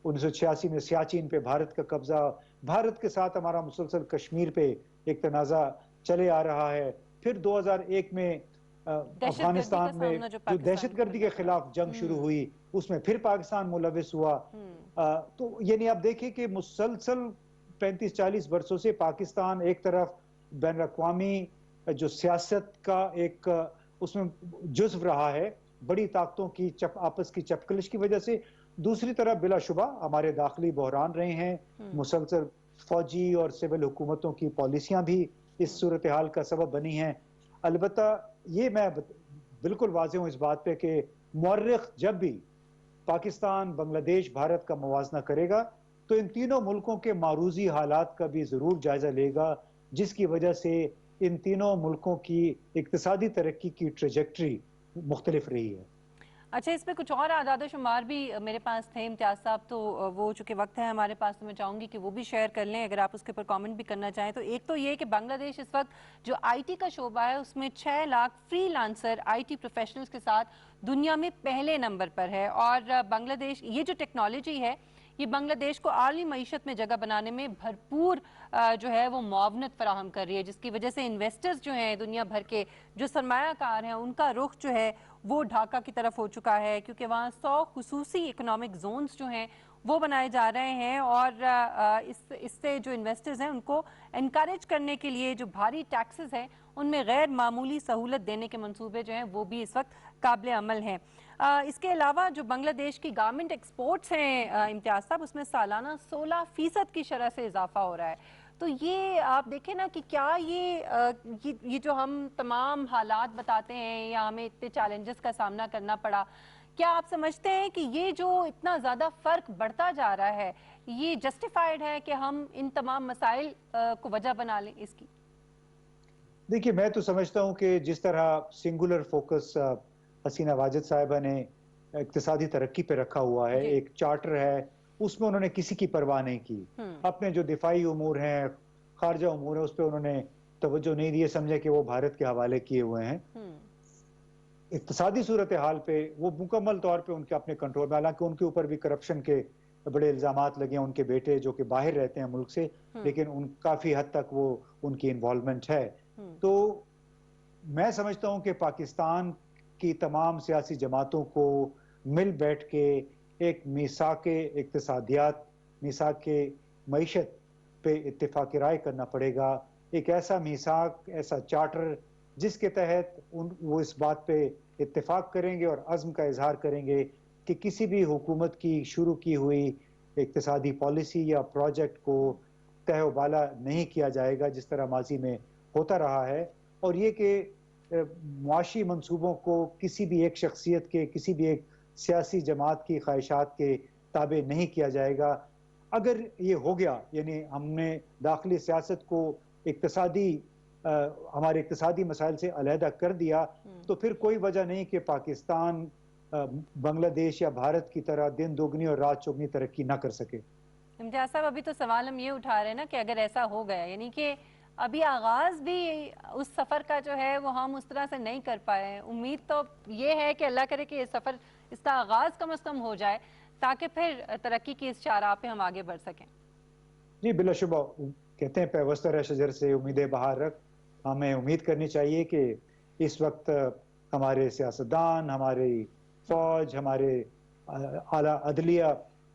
1986 میں سیاچین پہ بھارت کا قبضہ، بھارت کے ساتھ ہمارا مسلسل کشمیر پہ ایک تنازع چلے آ رہا ہے، پھر 2001 میں افغانستان میں جو دہشت گردی کے خلاف جنگ شروع ہوئی، اس میں پھر پاکستان ملوث ہوا۔ تو یعنی آپ دیکھیں کہ مسلسل 35-40 برسوں سے پاکستان ایک طرف بین الاقوامی جو سیاست کا ایک اس میں جزو رہا ہے بڑی طاقتوں کی آپس کی چپکلش کی وجہ سے، دوسری طرف بلا شبہ ہمارے داخلی بحران رہے ہیں، مسلسل فوجی اور سول حکومتوں کی پالیسیاں بھی اس صورتحال کا سبب بنی ہیں۔ البتہ یہ میں بالکل واضح ہوں اس بات پہ کہ مورخ جب بھی پاکستان، بنگلہ دیش، بھارت کا موازنہ کرے گا تو ان تینوں ملکوں کے معروضی حالات کا بھی ضرور جائزہ لے گا، جس کی وجہ سے ان تینوں ملکوں کی اقتصادی ترقی کی ٹریجیکٹری مختلف رہی ہے۔ اچھا، اس میں کچھ اور اعداد و شمار بھی میرے پاس تھے امتیاز صاحب، تو وہ چونکہ وقت ہے ہمارے پاس تو میں چاہوں گی کہ وہ بھی شیئر کر لیں اگر آپ اس کے اوپر کامنٹ بھی کرنا چاہیں تو۔ ایک تو یہ کہ بنگلہ دیش اس وقت جو آئی ٹی کا شعبہ ہے اس میں 6 lakh free lancer I T professionals کے ساتھ دنیا میں پہلے نمبر پر ہے، اور بنگلہ دیش یہ جو ٹیکنالوجی ہے یہ بنگلہ دیش کو عالمی معیشت میں جگہ بنانے میں بھرپور جو ہے وہ معاونت فراہم کر رہی ہے، جس کی وجہ سے انویسٹرز جو ہیں دنیا بھر کے جو سرمایہ کار ہیں ان کا رخ جو ہے وہ ڈھاکہ کی طرف ہو چکا ہے، کیونکہ وہاں 100 خصوصی اکنامک زونز جو ہیں وہ بنائے جا رہے ہیں، اور اس سے جو انویسٹرز ہیں ان کو انکریج کرنے کے لیے جو بھاری ٹیکسز ہیں ان میں غیر معمولی سہولت دینے کے منصوبے جو ہیں وہ بھی اس وقت قابل عمل ہیں۔ اس کے علاوہ جو بنگلہ دیش کی گارمنٹ ایکسپورٹس ہیں امتیاز صاحب، اس میں سالانہ 16% کی شرح سے اضافہ ہو رہا ہے۔ تو یہ آپ دیکھیں نا کہ کیا یہ جو ہم تمام حالات بتاتے ہیں یا ہمیں اتنے چیلنجز کا سامنا کرنا پڑا، کیا آپ سمجھتے ہیں کہ یہ جو اتنا زیادہ فرق بڑھتا جا رہا ہے یہ جسٹیفائیڈ ہے کہ ہم ان تمام مسائل کو وجہ بنا لیں اس کی؟ دیکھیے میں تو سمجھتا ہوں کہ جس طرح سنگولر فوکس حسینہ واجد صاحبہ نے اقتصادی ترقی پہ رکھا ہوا ہے، ایک چارٹر ہے، اس میں انہوں نے کسی کی پرواہ نہیں کی، اپنے جو دفاعی امور ہیں، خارجہ امور ہیں، اس پہ انہوں نے توجہ نہیں دی، سمجھے کہ وہ بھارت کے حوالے کیے ہوئے ہیں۔ اقتصادی صورتحال پہ وہ مکمل طور پہ ان کے اپنے کنٹرول میں، حالانکہ ان کے اوپر بھی کرپشن کے بڑے الزامات لگے ہیں، ان کے بیٹے جو کہ باہر رہتے ہیں ملک سے، لیکن ان کافی حد تک وہ ان کی انوالومنٹ ہے۔ تو میں سمجھتا ہوں کہ پاکستان کی تمام سیاسی جماعتوں کو مل بیٹھ کے ایک میثاق اقتصادیات، میثاق معیشت پہ اتفاق رائے کرنا پڑے گا، ایک ایسا میثاق، ایسا چارٹر جس کے تحت وہ اس بات پہ اتفاق کریں گے اور عزم کا اظہار کریں گے کہ کسی بھی حکومت کی شروع کی ہوئی اقتصادی پالیسی یا پروجیکٹ کو تہ و بالا نہیں کیا جائے گا جس طرح ماضی میں ہوتا رہا ہے، اور یہ کہ معاشی منصوبوں کو کسی بھی ایک شخصیت کے، کسی بھی ایک سیاسی جماعت کی خواہشات کے تابع نہیں کیا جائے گا۔ اگر یہ ہو گیا، یعنی ہم نے داخلی سیاست کو ہمارے اقتصادی مسائل سے علیحدہ کر دیا، تو پھر کوئی وجہ نہیں کہ پاکستان بنگلہ دیش یا بھارت کی طرح دن دوگنی اور رات چوگنی ترقی نہ کر سکے۔ امتیاز صاحب ابھی تو سوال ہم یہ اٹھا رہے ہیں نا کہ اگر ایسا ہو گیا، یعنی کہ ابھی آغاز بھی اس سفر کا جو ہے وہ ہم اس طرح سے نہیں کر پائے ہیں، امید تو یہ ہے کہ اللہ کرے کہ یہ سفر، اس کا آغاز کم از کم ہو جائے تاکہ پھر ترقی کی اس چارہ پہ ہم آگے بڑھ سکیں۔ جی بلا شبہ، کہتے ہیں پیوستہ رہ شجر سے امیدیں بہار رکھ، ہمیں امید کرنی چاہیے کہ اس وقت ہمارے سیاستدان، ہماری فوج، ہمارے اعلیٰ عدلیہ،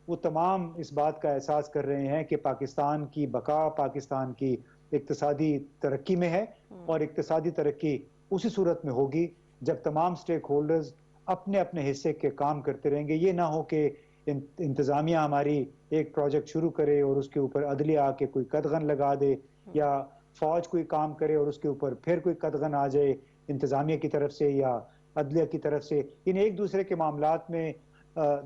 وہ تمام اس بات کا احساس کر رہے ہیں کہ پاکستان کی بقا، پاکستان کی اقتصادی ترقی میں ہے، اور اقتصادی ترقی اسی صورت میں ہوگی جب تمام سٹیک ہولڈرز اپنے اپنے حصے کے کام کرتے رہیں گے. یہ نہ ہو کہ انتظامیہ ہماری ایک پروجیکٹ شروع کرے اور اس کے اوپر عدلیہ آ کے کوئی قدغن لگا دے، یا فوج کوئی کام کرے اور اس کے اوپر پھر کوئی قدغن آ جائے انتظامیہ کی طرف سے یا عدلیہ کی طرف سے. ایک دوسرے کے معاملات میں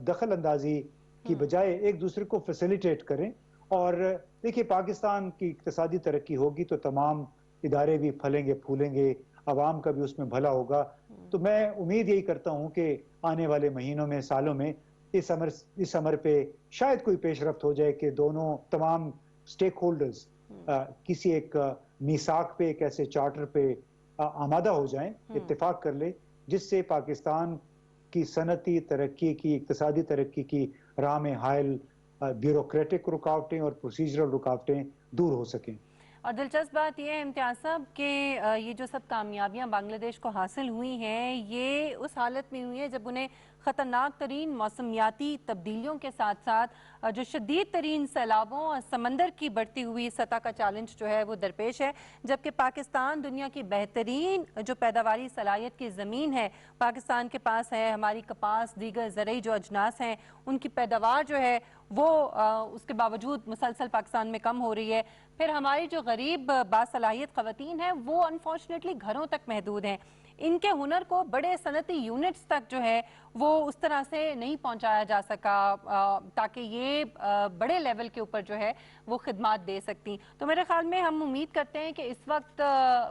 دخل اندازی کی بجائے ایک دوسرے کو فیسیلیٹیٹ کریں. اور دیکھیے پاکستان کی اقتصادی ترقی ہوگی تو تمام ادارے بھی پھلیں گے پھولیں گے، عوام کا بھی اس میں بھلا ہوگا. تو میں امید یہی کرتا ہوں کہ آنے والے مہینوں میں، سالوں میں اس امر پہ شاید کوئی پیش رفت ہو جائے کہ دونوں تمام سٹیک ہولڈرز کسی ایک میثاق پہ، ایک ایسے چارٹر پہ آمادہ ہو جائیں، اتفاق کر لیں، جس سے پاکستان کی صنعتی ترقی کی، اقتصادی ترقی کی راہ میں حائل بیوروکریٹک رکاوٹیں اور پروسیجرل رکاوٹیں دور ہو سکیں. اور دلچسپ بات یہ ہے امتیاز صاحب کہ یہ جو سب کامیابیاں بنگلہ دیش کو حاصل ہوئی ہیں، یہ اس حالت میں ہوئی ہیں جب انہیں خطرناک ترین موسمیاتی تبدیلیوں کے ساتھ ساتھ جو شدید ترین سیلابوں اور سمندر کی بڑھتی ہوئی سطح کا چیلنج جو ہے وہ درپیش ہے. جبکہ پاکستان دنیا کی بہترین جو پیداواری صلاحیت کی زمین ہے پاکستان کے پاس ہے. ہماری کپاس، دیگر زرعی جو اجناس ہیں ان کی پیداوار جو ہے وہ اس کے باوجود مسلسل پاکستان میں کم ہو رہی ہے. پھر ہماری جو غریب باصلاحیت خواتین ہیں وہ انفارچونیٹلی گھروں تک محدود ہیں. ان کے ہنر کو بڑے صنعتی یونٹس تک جو ہے وہ اس طرح سے نہیں پہنچایا جا سکا تاکہ یہ بڑے لیول کے اوپر جو ہے وہ خدمات دے سکتی. تو میرے خیال میں ہم امید کرتے ہیں کہ اس وقت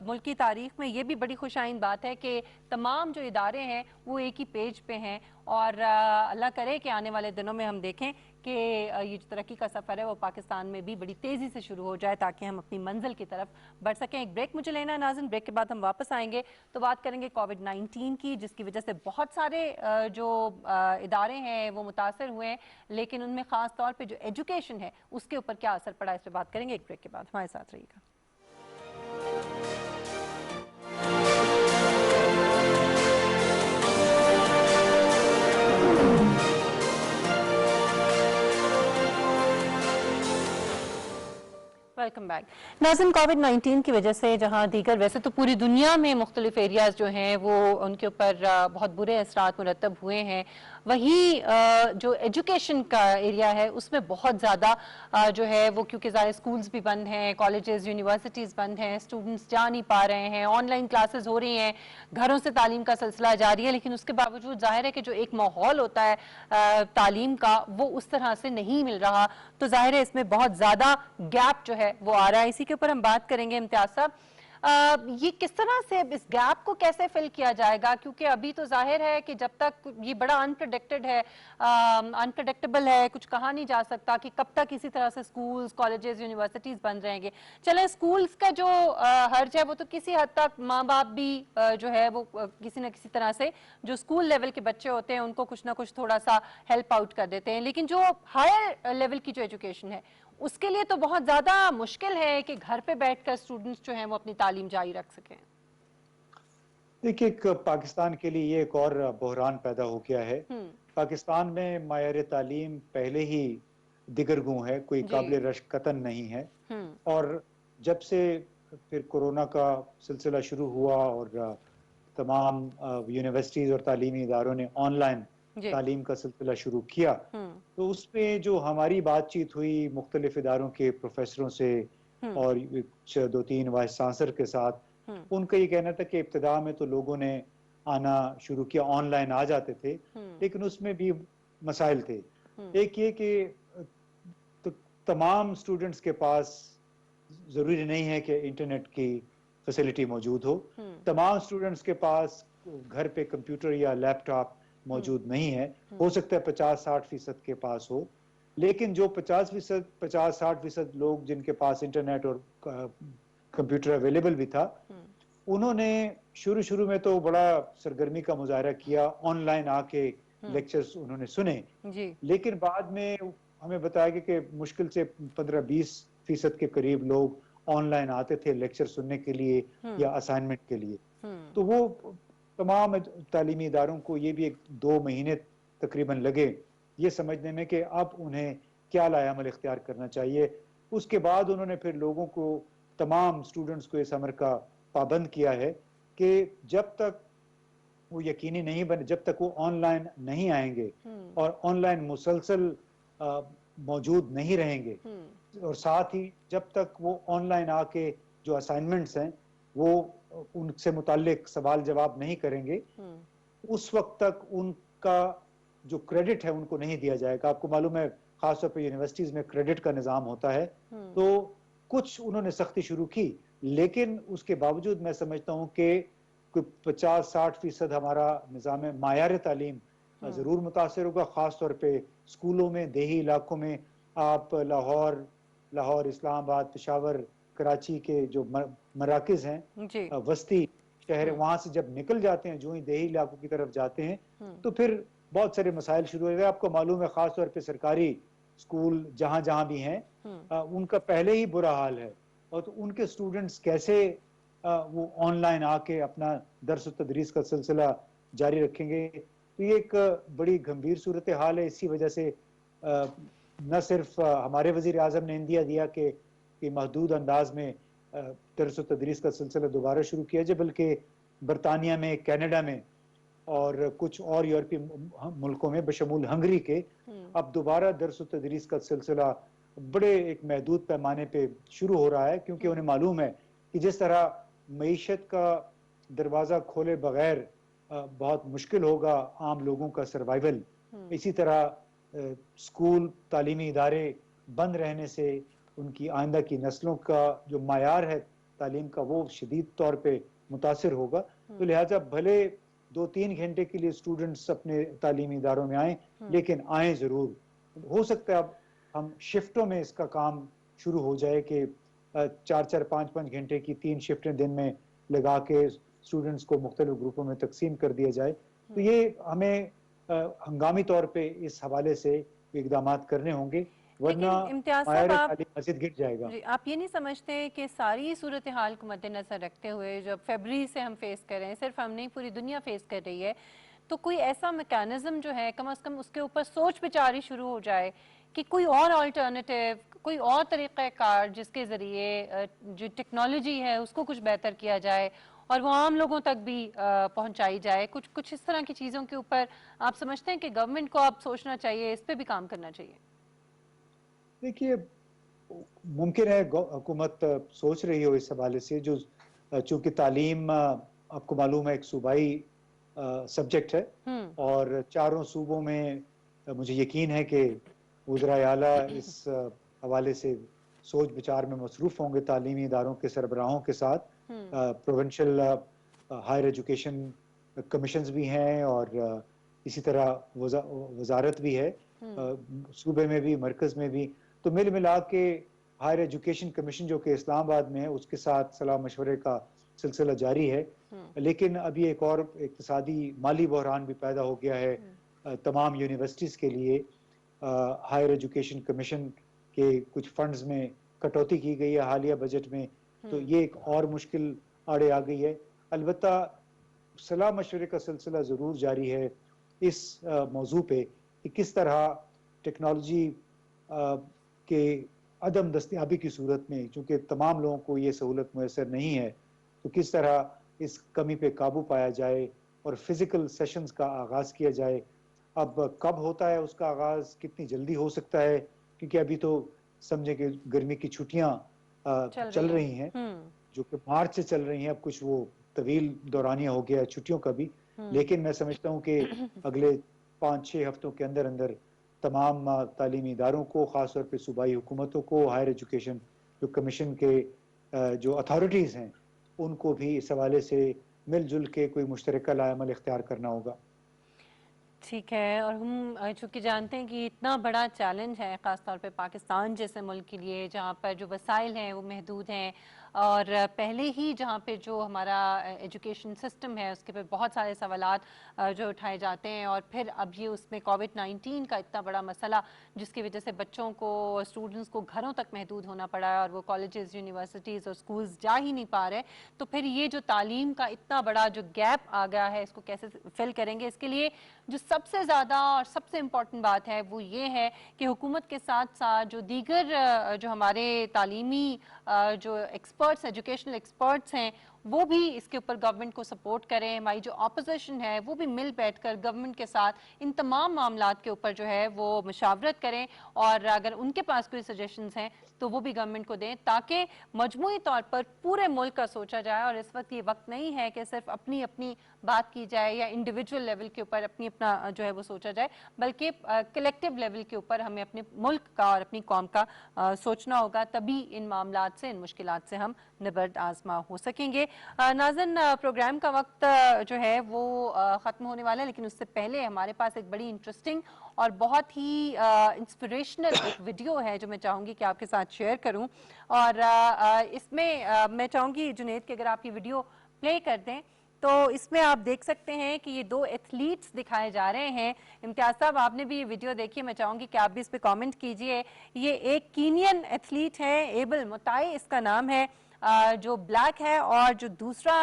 ملک کی تاریخ میں یہ بھی بڑی خوش آئند بات ہے کہ تمام جو ادارے ہیں وہ ایک ہی پیج پہ ہیں. اور اللہ کرے کہ آنے والے دنوں میں ہم دیکھیں کہ یہ جو ترقی کا سفر ہے وہ پاکستان میں بھی بڑی تیزی سے شروع ہو جائے تاکہ ہم اپنی منزل کی طرف بڑھ سکیں. ایک بریک مجھے لینا ہے ناظرین، بریک کے بعد ہم واپس آئیں گے تو بات کریں گے کووڈ-19 کی، جس کی وجہ سے بہت سارے جو ادارے ہیں وہ متاثر ہوئے ہیں، لیکن ان میں خاص طور پہ جو ایجوکیشن ہے اس کے اوپر کیا اثر پڑا، اس پہ بات کریں گے. ایک بریک کے بعد ہمارے ساتھ رہیے گا. Welcome back. ناظرین، کووڈ-19 کی وجہ سے جہاں دیگر ویسے تو پوری دنیا میں مختلف ایریاز جو ہیں وہ ان کے اوپر بہت برے اثرات مرتب ہوئے ہیں، وہی جو ایجوکیشن کا ایریا ہے اس میں بہت زیادہ جو ہے وہ، کیونکہ ظاہر اسکولز بھی بند ہیں، کالجز یونیورسٹیز بند ہیں، اسٹوڈنٹس جا نہیں پا رہے ہیں، آن لائن کلاسز ہو رہی ہیں، گھروں سے تعلیم کا سلسلہ جاری ہے، لیکن اس کے باوجود ظاہر ہے کہ جو ایک ماحول ہوتا ہے تعلیم کا وہ اس طرح سے نہیں مل رہا. تو ظاہر ہے اس میں بہت زیادہ گیپ جو ہے وہ آ رہا ہے. اسی کے اوپر ہم بات کریں گے. امتیاز صاحب، یہ کس طرح سے اس گیپ کو کیسے فل کیا جائے گا؟ کیونکہ ابھی تو ظاہر ہے کہ جب تک یہ بڑا انپریڈکٹڈ ہے، انپریڈکٹیبل ہے، کچھ کہا نہیں جا سکتا کہ کب تک اسی طرح سے سکولز، کالجز، یونیورسٹیز بند رہیں گے. چلیں سکولز کا جو حرج ہے وہ تو کسی حد تک ماں باپ بھی جو ہے وہ کسی نہ کسی طرح سے جو سکول لیول کے بچے ہوتے ہیں ان کو کچھ نہ کچھ تھوڑا سا ہیلپ آؤٹ کر دیتے ہیں، لیکن جو ہائر لیول کی جو ایجوکیشن ہے اس کے لیے تو بہت زیادہ مشکل ہے کہ گھر پہ بیٹھ کر اسٹوڈنٹس جو ہیں وہ اپنی تعلیم جاری رکھ سکیں. دیکھیے پاکستان کے لیے یہ ایک اور بحران پیدا ہو گیا ہے. پاکستان میں معیار تعلیم پہلے ہی دگرگوں ہے، کوئی قابل رشک قطن نہیں ہے. اور جب سے پھر کورونا کا سلسلہ شروع ہوا اور تمام یونیورسٹیز اور تعلیمی اداروں نے آن لائن تعلیم کا سلسلہ شروع کیا، تو اس پہ جو ہماری بات چیت ہوئی مختلف اداروں کے پروفیسروں سے اور کچھ 2-3 وائس چانسلر کے ساتھ، ان کا یہ کہنا تھا کہ ابتدا میں تو لوگوں نے آنا شروع کیا، آن لائن آ جاتے تھے، لیکن اس میں بھی مسائل تھے. ایک یہ کہ تمام اسٹوڈنٹس کے پاس ضروری نہیں ہے کہ انٹرنیٹ کی فیسلٹی موجود ہو. تمام اسٹوڈنٹس کے پاس گھر پہ کمپیوٹر یا لیپ ٹاپ موجود نہیں ہے. ہو سکتا ہے 50-60% کے پاس ہو، لیکن جو 50-60% لوگ جن کے پاس انٹرنیٹ اور کمپیوٹر اویلیبل بھی تھا، انہوں نے شروع میں تو بڑا سرگرمی کا مظاہرہ کیا، آن لائن آ کے لیکچرز انہوں نے سنے. لیکن بعد میں ہمیں بتایا گیا کہ مشکل سے 15-20% کے قریب لوگ آن لائن آتے تھے لیکچر سننے کے لیے یا اسائنمنٹ کے لیے. تو وہ تمام تعلیمی اداروں کو یہ بھی 2 مہینے تقریباً لگے یہ سمجھنے میں کہ اب انہیں کیا لائے عمل اختیار کرنا چاہیے. اس کے بعد انہوں نے پھر لوگوں کو तमाम स्टूडेंट्स को इस अमर का पाबंद किया है कि जब तक वो यकीनी नहीं बने, जब तक वो ऑनलाइन नहीं आएंगे और ऑनलाइन मुसलसल मौजूद नहीं रहेंगे, और साथ ही जब तक वो ऑनलाइन आके जो असाइनमेंट्स हैं वो उनसे मुताल्लिक सवाल जवाब नहीं करेंगे, उस वक्त तक उनका जो क्रेडिट है उनको नहीं दिया जाएगा। आपको मालूम है खासतौर पर यूनिवर्सिटीज में क्रेडिट का निज़ाम होता है, तो कुछ उन्होंने सख्ती शुरू की, लेकिन उसके बावजूद मैं समझता हूँ कि कोई 50-60% हमारा निज़ाम मायार तालीम ज़रूर मुतासर होगा, ख़ास तौर पे स्कूलों में, देही इलाकों में। आप लाहौर, इस्लामाबाद, पेशावर, कराची के जो मराकज़ हैं, वस्ती शहर, वहाँ से जब निकल जाते हैं, जो ही देही इलाकों की तरफ जाते हैं, तो फिर बहुत सारे मसाइल शुरू हो गए। आपको मालूम है ख़ास तौर पे सरकारी स्कूल जहाँ जहाँ भी हैं, उनका पहले ही बुरा हाल है, और तो उनके स्टूडेंट्स कैसे वो ऑनलाइन आके अपना दर्स तदरीस का सिलसिला जारी रखेंगे। तो ये एक बड़ी गंभीर सूरत हाल है। इसी वजह से न सिर्फ हमारे वज़ीर आज़म ने इंदिया दिया कि महदूद अंदाज में दर्स तदरीस का सिलसिला दोबारा शुरू किया जाए, बल्कि बरतानिया में, कनाडा में और कुछ और यूरोपीय मुल्कों में बशमूल हंगरी के अब दोबारा दर्स तदरीस का सिलसिला बड़े एक महदूद पैमाने पे शुरू हो रहा है, क्योंकि उन्हें मालूम है कि जिस तरह मईशत का दरवाज़ा खोले बगैर बहुत मुश्किल होगा आम लोगों का सर्वाइवल, इसी तरह स्कूल, तालीमी इदारे बंद रहने से उनकी आइंदा की नस्लों का जो मायार है तालीम का, वो शदीद तौर पे मुतासिर होगा। तो लिहाजा भले 2-3 घंटे के लिए स्टूडेंट्स अपने तालीमी इदारों में आएँ, लेकिन आएँ ज़रूर। हो सकता है अब हम शिफ्टों में इसका काम शुरू हो जाए कि 4-4, 5-5 घंटे की 3 शिफ्टें दिन में लगा के स्टूडेंट्स को मुख्तलिफ ग्रुपों में तकसीम कर दिया जाए। तो ये हमें हंगामी तौर पे इस हवाले से इक़दामात करने होंगे, वरना मायार तालीम मज़ीद गिर जाएगा। जी, आप ये नहीं समझते कि सारी सूरत हाल को मद्देनज़र रखते हुए जब फरवरी से हम फेस कर रहे हैं, सिर्फ हम नहीं पूरी दुनिया फेस कर रही है, तो कोई ऐसा मैकेनिज्म जो है कम से कम उसके ऊपर सोच विचारी शुरू हो जाए कि कोई और अल्टरनेटिव, कोई और तरीक़ाकार जिसके ज़रिए जो टेक्नोलॉजी है उसको कुछ बेहतर किया जाए और वो आम लोगों तक भी पहुंचाई जाए। कुछ इस तरह की चीज़ों के ऊपर आप समझते हैं कि गवर्नमेंट को अब सोचना चाहिए, इस पर भी काम करना चाहिए? देखिए, मुमकिन है हुकूमत सोच रही हो इस हवाले से, जो चूँकि तालीम आपको मालूम है एक सूबाई सब्जेक्ट है और चारों सूबों में मुझे यकीन है कि वज़राए आला इस हवाले से सोच विचार में मसरूफ़ होंगे तालीमी इदारों के सरबराहों के साथ। प्रोविंशियल हायर एजुकेशन कमीशंस भी हैं और इसी तरह वजारत भी है सूबे में भी, मरकज़ में भी। तो मिल मिला के हायर एजुकेशन कमीशन जो कि इस्लामाबाद में है, उसके साथ सलाह मशवरे का सिलसिला जारी है। लेकिन अभी एक और इक़्तिसादी माली बहरान भी पैदा हो गया है तमाम यूनिवर्सिटीज़ के लिए। हायर एजुकेशन कमीशन के कुछ फंड्स में कटौती की गई है हालिया बजट में, तो ये एक और मुश्किल आड़े आ गई है। अलबत्ता सलाह मशवरे का सिलसिला ज़रूर जारी है इस मौजू पे कि किस तरह टेक्नोलॉजी के अदम दस्तयाबी की सूरत में, चूँकि तमाम लोगों को ये सहूलत मैसर नहीं है, तो किस तरह इस कमी पे काबू पाया जाए और फिज़िकल सेशंस का आगाज़ किया जाए। अब कब होता है उसका आगाज़, कितनी जल्दी हो सकता है, क्योंकि अभी तो समझे कि गर्मी की छुट्टियाँ चल रही हैं जो कि मार्च से चल रही हैं। अब कुछ वो तवील दौरानिया हो गया है छुट्टियों का भी, लेकिन मैं समझता हूँ कि अगले 5-6 हफ्तों के अंदर अंदर तमाम तालीमी इदारों को, ख़ास तौर पे सूबाई हुकूमतों को, हायर एजुकेशन जो कमीशन के जो अथॉरिटीज़ हैं, उनको भी इस हवाले से मिलजुल के कोई मुश्तरका लाअमल इख्तियार करना होगा। ठीक है, और हम चूँकि जानते हैं कि इतना बड़ा चैलेंज है ख़ास तौर पे पाकिस्तान जैसे मुल्क के लिए, जहाँ पर जो वसाइल हैं वो महदूद हैं और पहले ही जहाँ पे जो हमारा एजुकेशन सिस्टम है उसके पे बहुत सारे सवालात जो उठाए जाते हैं, और फिर अब ये उसमें कोविड-19 का इतना बड़ा मसला जिसकी वजह से बच्चों को, स्टूडेंट्स को घरों तक महदूद होना पड़ा है और वो कॉलेजेस, यूनिवर्सिटीज़ और स्कूल्स जा ही नहीं पा रहे। तो फिर ये जो तालीम का इतना बड़ा जो गैप आ गया है, इसको कैसे फिल करेंगे? इसके लिए जो सबसे ज़्यादा और सबसे इम्पॉर्टेंट बात है वो ये है कि हुकूमत के साथ साथ जो दीगर जो हमारे तालीमी जो एक्सपर्ट एक्सपर्ट्स, एजुकेशनल एक्सपर्ट्स हैं, वो भी इसके ऊपर गवर्नमेंट को सपोर्ट करें। हमारी जो अपोजिशन है वो भी मिल बैठकर गवर्नमेंट के साथ इन तमाम मामलात के ऊपर जो है वो मशावरत करें, और अगर उनके पास कोई सजेशंस हैं तो वो भी गवर्नमेंट को दें, ताकि मजमूई तौर पर पूरे मुल्क का सोचा जाए। और इस वक्त ये वक्त नहीं है कि सिर्फ अपनी अपनी बात की जाए या इंडिविजुअल लेवल के ऊपर अपनी अपना जो है वो सोचा जाए, बल्कि कलेक्टिव लेवल के ऊपर हमें अपने मुल्क का और अपनी कौम का सोचना होगा, तभी इन मामलात से, इन मुश्किलात से हम निबर्द आजमा हो सकेंगे। नाज़रीन, प्रोग्राम का वक्त जो है वो ख़त्म होने वाला है, लेकिन उससे पहले हमारे पास एक बड़ी इंटरेस्टिंग और बहुत ही इंस्पिरेशनल एक वीडियो है जो मैं चाहूँगी कि आपके साथ शेयर करूँ। और इसमें मैं चाहूँगी जुनैद कि अगर आप ये वीडियो प्ले कर दें, तो इसमें आप देख सकते हैं कि ये दो एथलीट्स दिखाए जा रहे हैं। इम्तियाज साहब, आपने भी ये वीडियो देखी, मैं चाहूँगी कि आप भी इस पे कमेंट कीजिए। ये एक कीनियन एथलीट है, एबल मोताई इसका नाम है, जो ब्लैक है, और जो दूसरा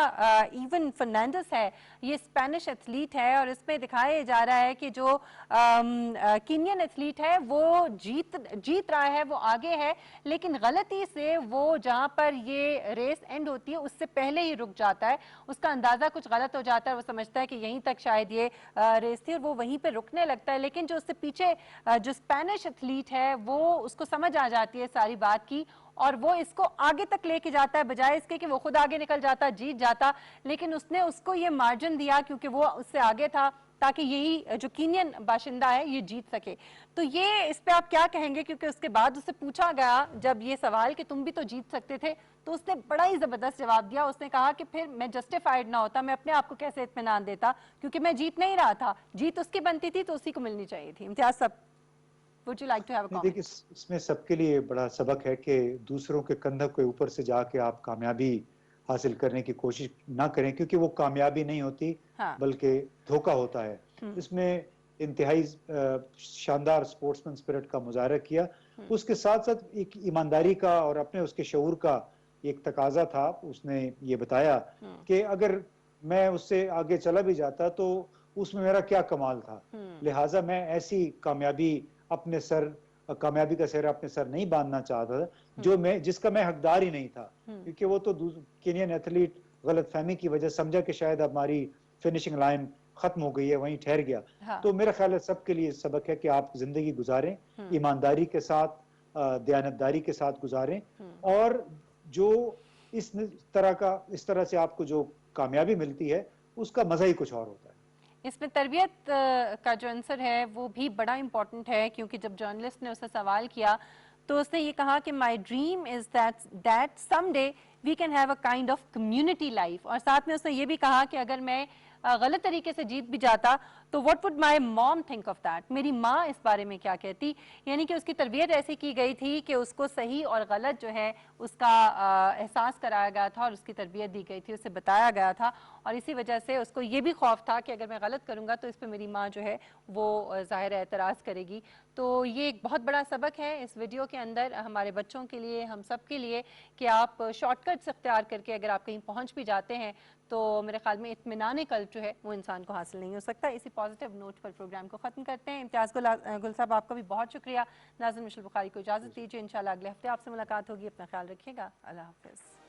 इवन फर्नांडिस है, ये स्पेनिश एथलीट है। और इसमें दिखाया जा रहा है कि जो कीनियन एथलीट है वो जीत रहा है, वो आगे है, लेकिन गलती से वो जहाँ पर ये रेस एंड होती है उससे पहले ही रुक जाता है। उसका अंदाज़ा कुछ गलत हो जाता है, वो समझता है कि यहीं तक शायद ये रेस थी, और वो वहीं पे रुकने लगता है। लेकिन जो उससे पीछे जो स्पेनिश एथलीट है वो उसको समझ आ जाती है सारी बात की, और वो इसको आगे तक लेके जाता है, बजाय इसके कि वो खुद आगे निकल जाता, जीत जाता। लेकिन उसने उसको ये मार्जिन दिया क्योंकि वो उससे आगे था, ताकि यही जो कीनियन बाशिंदा है ये जीत सके। तो ये इस पे आप क्या कहेंगे? क्योंकि उसके बाद उससे पूछा गया जब ये सवाल कि तुम भी तो जीत सकते थे, तो उसने बड़ा ही जबरदस्त जवाब दिया। उसने कहा कि फिर मैं जस्टिफाइड ना होता, मैं अपने आप को कैसे इत्मीनान देता, क्योंकि मैं जीत नहीं रहा था, जीत उसकी बनती थी तो उसी को मिलनी चाहिए थी। इम्तियाज साहब, would you like to have a comment? देखिए, इसमें सबके लिए बड़ा सबक है कि दूसरों के कंधों के ऊपर से जाके आप कामयाबी हासिल करने की कोशिश ना करें, क्योंकि वो कामयाबी नहीं होती, हाँ। बल्कि धोखा होता है। इसमें इंतहाई शानदार स्पोर्ट्समैन स्पिरिट का मुजाहरा किया, उसके साथ साथ एक ईमानदारी का और अपने उसके शऊर का एक तकाजा था। उसने ये बताया कि अगर मैं उससे आगे चला भी जाता तो उसमें मेरा क्या कमाल था, लिहाजा मैं ऐसी कामयाबी का सेहरा अपने सर नहीं बांधना चाहता था जो मैं जिसका मैं हकदार ही नहीं था। क्योंकि वो तो केनियन एथलीट गलतफहमी की वजह समझा कि शायद हमारी फिनिशिंग लाइन खत्म हो गई है, वहीं ठहर गया। हाँ। तो मेरा ख्याल है सबके लिए सबक है कि आप जिंदगी गुजारें, ईमानदारी के साथ, दयानतदारी के साथ गुजारें, और जो इस तरह से आपको जो कामयाबी मिलती है उसका मजा ही कुछ और होता है। इसमें तरबियत का जो आंसर है वो भी बड़ा इम्पोर्टेंट है, क्योंकि जब जर्नलिस्ट ने उससे सवाल किया तो उसने ये कहा कि my dream is that someday we can have a kind of community life. और साथ में उसने ये भी कहा कि अगर मैं गलत तरीके से जीत भी जाता तो what would my mom think of that, मेरी माँ इस बारे में क्या कहती। यानी कि उसकी तरबियत ऐसी की गई थी कि उसको सही और गलत जो है उसका एहसास कराया गया था और उसकी तरबियत दी गई थी, उसे बताया गया था। और इसी वजह से उसको ये भी खौफ था कि अगर मैं गलत करूँगा तो इस पर मेरी माँ जो है वो ज़ाहिर है एतराज़ करेगी। तो ये एक बहुत बड़ा सबक है इस वीडियो के अंदर हमारे बच्चों के लिए, हम सब के लिए, कि आप शॉर्टकट्स इख्तियार करके अगर आप कहीं पहुँच भी जाते हैं तो मेरे ख्याल में इत्मीनान कल्ब जो है वो इंसान को हासिल नहीं हो सकता। इसी पॉजिटिव नोट पर प्रोग्राम को ख़त्म करते हैं। इम्तियाज़ गुल साहब, आपका भी बहुत शुक्रिया। नाज़रीन, मिशेल बुखारी को इजाज़त दीजिए। इंशाल्लाह अगले हफ्ते आपसे मुलाकात होगी। अपना ख्याल रखिएगा। अल्लाह हाफ़िज़।